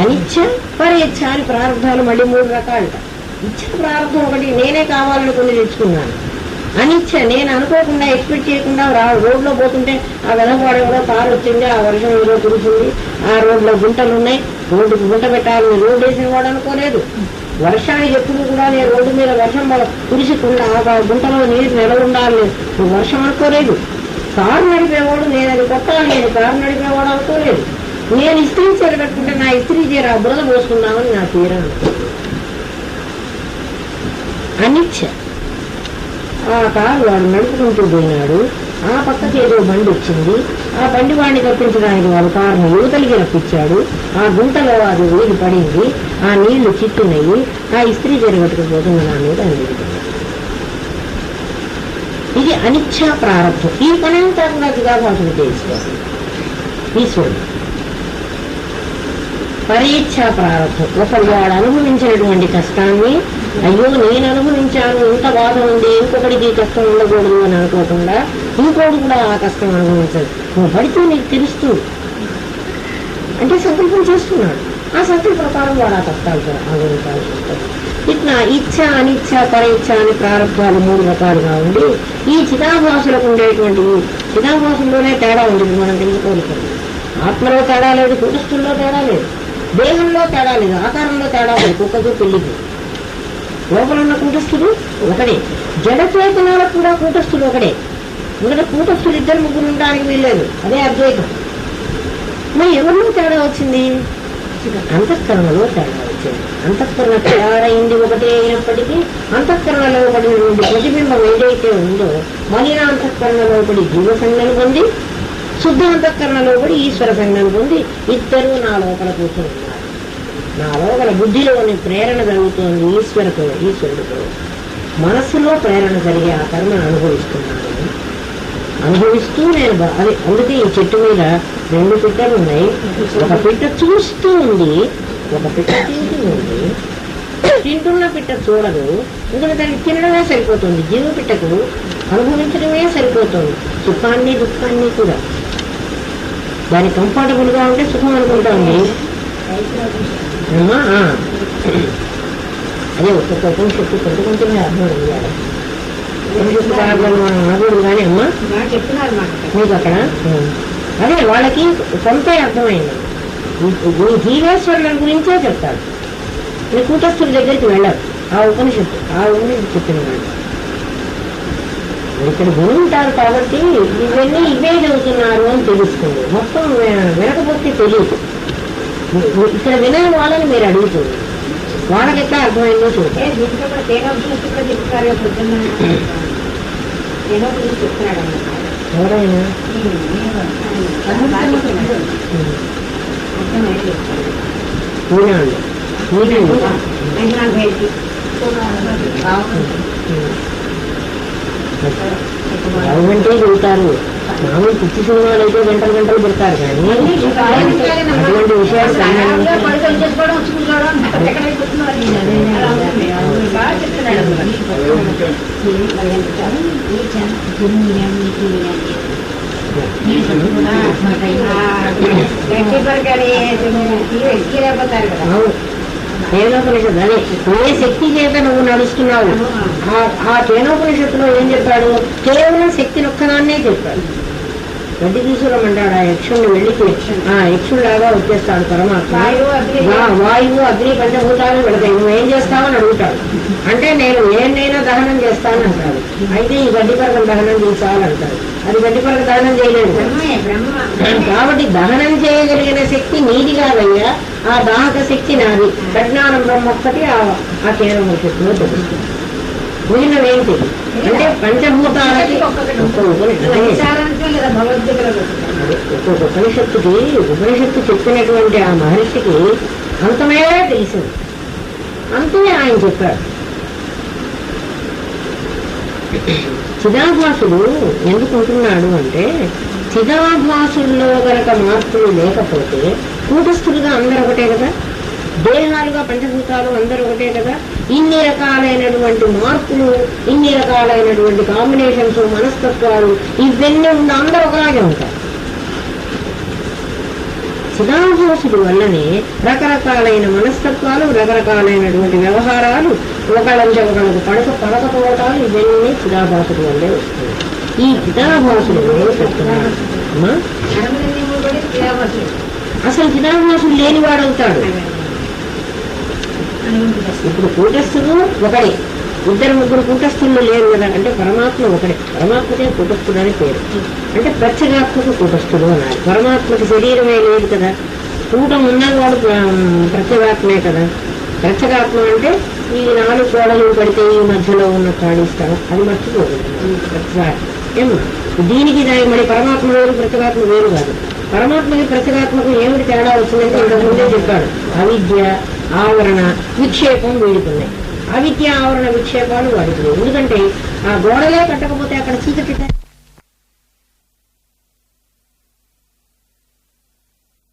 అనిచ్చ, పరేచ్ఛ అని ప్రారంభాలు మళ్ళీ 3 రకాలుట. ఇచ్చ ప్రారంభం ఒకటి, నేనే కావాలనుకుని తెచ్చుకున్నాను. అనిచ్చ, నేను అనుకోకుండా ఎక్స్పెక్ట్ చేయకుండా రోడ్లో పోతుంటే ఆ వెనకవాడ కూడా కారు వచ్చింది, ఆ వర్షం ఏదో కురిసింది, ఆ రోడ్లో గుంటలు ఉన్నాయి, రోడ్డుకు గుంట పెట్టాలని రోడ్డు వేసిన వాడు అనుకోలేదు. వర్షానికి ఎప్పుడు కూడా నేను రోడ్డు మీద వర్షం కురిసికుండా ఆ గుంటలో నీరు నిలబడాలని వర్షం అనుకోలేదు. కారు నడిపేవాడు నేను అది కొట్టాలి, నేను కారు నడిపేవాడు అనుకోలేదు. నేను ఇస్త్రీ చీర కట్టుకుంటే నా ఇస్త్రీ చీర బురద పోసుకున్నామని నా చీర అనుకోలేదు. అనిచ్చ, ఆ కారు వాడు నడుపుకుంటూ పోయినాడు, ఆ పక్కకి ఏదో బండి వచ్చింది, ఆ బండి వాడిని తప్పించడానికి వాడు కారును యువతలికి రప్పించాడు. ఆ గుంటలో అది ఊరి పడింది, ఆ నీళ్లు చిట్టునయ్యి ఆ ఇస్త్రీ జరగట్టుకుపోతున్న నా మీద అనిపించింది. ఇది అనిచ్ఛా ప్రారంభం. ఈ పనంతా కూడా చిదాభాసుడు చేసుకోవాలి ఈశ్వరుడు. పరీక్షా ప్రారంభం, ఒకరు వాడు అనుభవించినటువంటి కష్టాన్ని అయ్యో నేను అనుభవించాను, ఇంత బాధ ఉంది, ఇంకొకటికి కష్టం ఉండకూడదు అని అనుకోకుండా ఇంకోటి కూడా ఆ కష్టం అనుభవించాలి. నువ్వు పడితే నీకు తెలుస్తూ అంటే సంకల్పం చేస్తున్నాడు. ఆ సంకల్ప ప్రకారం వాడు ఆ కష్టాలు అనుభవించాల్సి వస్తుంది. ఇట్లా ఇచ్ఛ, అనిచ్ఛ, పరీక్ష అని ప్రారంభాలు 3 రకాలుగా ఉండి ఈ చిదాభాసులకు ఉండేటువంటి చిదాభాసుల్లోనే తేడా ఉంటుంది. మనం తెలుసుకోవాలి. ఆత్మలో తేడా లేదు, కూటస్థుల్లో తేడా లేదు, దేహంలో తేడా లేదు, ఆకారంలో తేడా లేదు. కుక్కకు పెళ్లికి లోపల ఉన్న కూటస్థుడు ఒకడే, జడచేతనాలకు కూడా కూటస్థుడు ఒకడే. ఎందుకంటే కూటస్థులు 2-3 ఉండడానికి వీల్లేదు, అదే అద్వైతం. మరి ఎవరిలో తేడా వచ్చింది? అంతఃకరణలో తేడా వచ్చింది. అంతఃకరణ తయారైంది ఒకటే అయినప్పటికీ అంతఃకరణలో పడినటువంటి ప్రతిబింబం ఏదైతే ఉందో మలిన అంతఃకరణలో పడి జీవ సంజ్ఞను పొంది, శుద్ధ అంతఃకరణలో పడి ఈశ్వర సంజ్ఞను పొంది ఇద్దరూ నా లోపల కూర్చొని ఉన్నారు. నా లోపల బుద్ధిలోని ప్రేరణ జరుగుతోంది ఈశ్వరుడితో. మనస్సులో ప్రేరణ జరిగే ఆ కర్మను అనుభవిస్తున్నాను. అనుభవిస్తూ నేను అది అందుకే ఈ చెట్టు మీద 2 పిట్టలు ఉన్నాయి. ఒక పిట్ట చూస్తూ ఉంది, ఒక పిట్ట తింటూ ఉంది. తింటున్న పిట్ట చూడదు, ఎందుకంటే దానికి తినడమే సరిపోతుంది. జీవ పిట్టకు అనుభవించడమే సరిపోతుంది, సుఖాన్ని దుఃఖాన్ని కూడా. దాని కంఫర్టబుల్ గా ఉంటే సుఖం అనుకుంటా ఉంది. అదే ఒక్కొక్క ఉపనిషత్తు కొంచెమే అర్థం అయ్యారు. ఉపనిషత్తు కారణాలు మనం అనకూడదు కానీ అమ్మా మీకు అక్కడ అదే వాళ్ళకి కొంత అర్థమైంది. జీవేశ్వరుల గురించే చెప్తాడు. మీ కూటస్థుల దగ్గరికి వెళ్ళారు. ఆ ఉపనిషత్తు చెప్పినాడు. ఇక్కడ వినుంటారు కాబట్టి ఇవన్నీ ఇవే చదువుతున్నారు అని తెలుస్తుంది. మొత్తం వినకపోతే తెలియదు. ఇక్కడ వినని వాళ్ళని మీరు అడుగుతుంది, వాళ్ళకి ఎట్లా అర్థమైందో చూడండి. ఎవరైనా ఈనాడు గవర్నమెంటే చెబుతారు. మామూలు పిచ్చి సినిమాలు అయితే గంటలు గంటలు పెడతారు, కానీ అటువంటి విషయాలు కేనోపనిషత్తు అదే ఏ శక్తి చేత నువ్వు నడుస్తున్నావు. ఆ కేనోపనిషత్తులో ఏం చెప్పాడు? కేవలం శక్తిని ఒక్కదాన్నే చెప్పాడు. గడ్డి తీసుకురమ్మంటాడు ఆ యక్షుణ్ణి, వెళ్ళికి ఆ యక్షుడిలాగా వచ్చేస్తాడు పరమాత్మ. వాయువు అగ్ని పంచభూతాలు పెడతాయి, నువ్వేం చేస్తావని అడుగుతాడు. అంటే నేను ఏనైనా దహనం చేస్తాను అంటాడు. అయితే ఈ గడ్డి పరకం దహనం చేసాలంటాడు. అది గడ్డి పరక దహనం చేయలేదు కాబట్టి దహనం చేయగలిగిన శక్తి నీది కాదయ్యా, ఆ దాహక శక్తి నాది. ప్రజ్ఞానం బ్రహ్మ ఒక్కటి ఆ కేవలం శక్తిలో తెలుస్తుంది. మిగిలినవేంటి అంటే పంచభూతాలకి ఒక్కొక్క ఉపనిషత్తుకి ఉపనిషత్తు చెప్పినటువంటి ఆ మహర్షికి అంతమే తెలిసింది, అంతమే ఆయన చెప్పాడు. చిదాభాసుడు ఎందుకు ఉంటున్నాడు అంటే, చిదాభాసుల్లో గనక మార్పులు లేకపోతే కూటస్థులుగా అందరూ ఒకటే కదా, దేహాలుగా పంచభూతాలు అందరూ ఒకటే కదా. ఇన్ని రకాలైనటువంటి మార్పులు, ఇన్ని రకాలైనటువంటి కాంబినేషన్స్, మనస్తత్వాలు ఇవన్నీ ఉన్న అందరూ ఒకలాగే ఉంటారు. చిదాభాసుడు వల్లనే రకరకాలైన మనస్తత్వాలు, రకరకాలైనటువంటి వ్యవహారాలు, ఒకళ్ళంటే ఒకళ్ళకు పడకపోవటాలు ఇవన్నీ చిదాభాసుడు వల్లే వస్తుంది. ఈ చిదాభాసుడు అసలు చిదాభాసుడు లేనివాడవుతాడు. ఇప్పుడు కూటస్థులు ఒకడే, ఇద్దరు ముగ్గురు కూటస్థులు లేరు కదా. అంటే పరమాత్మ ఒకడే, పరమాత్మకే కూటస్థుడు అని పేరు. అంటే ప్రత్యేగాత్మకు కూటస్థుడు అన్నారు. పరమాత్మకి శరీరమే లేదు కదా, కూటం ఉన్నది వాడు ప్రత్యేగాత్మే కదా. ప్రత్యేగాత్మ అంటే ఈ 4 గోడలు పడితే ఈ మధ్యలో ఉన్న ఖాళీ స్థలం, అది మర్చిపోతుంది ప్రత్యేగాత్మ. ఏమో దీనికి దాని మరి పరమాత్మ వేరు, ప్రత్యేగాత్మ వేరు కాదు. పరమాత్మకి ప్రత్యేగాత్మకు ఏమిటి తేడా వచ్చిందంటే ఇంతకుముందే చెప్పాడు. అవిద్య, ఆవరణ, విక్షేపం వీడుతున్నాయి. అవిద్య, ఆవరణ, విక్షేపాలు వాడుతున్నాయి. ఎందుకంటే ఆ గోడలే కట్టకపోతే అక్కడ చీకటి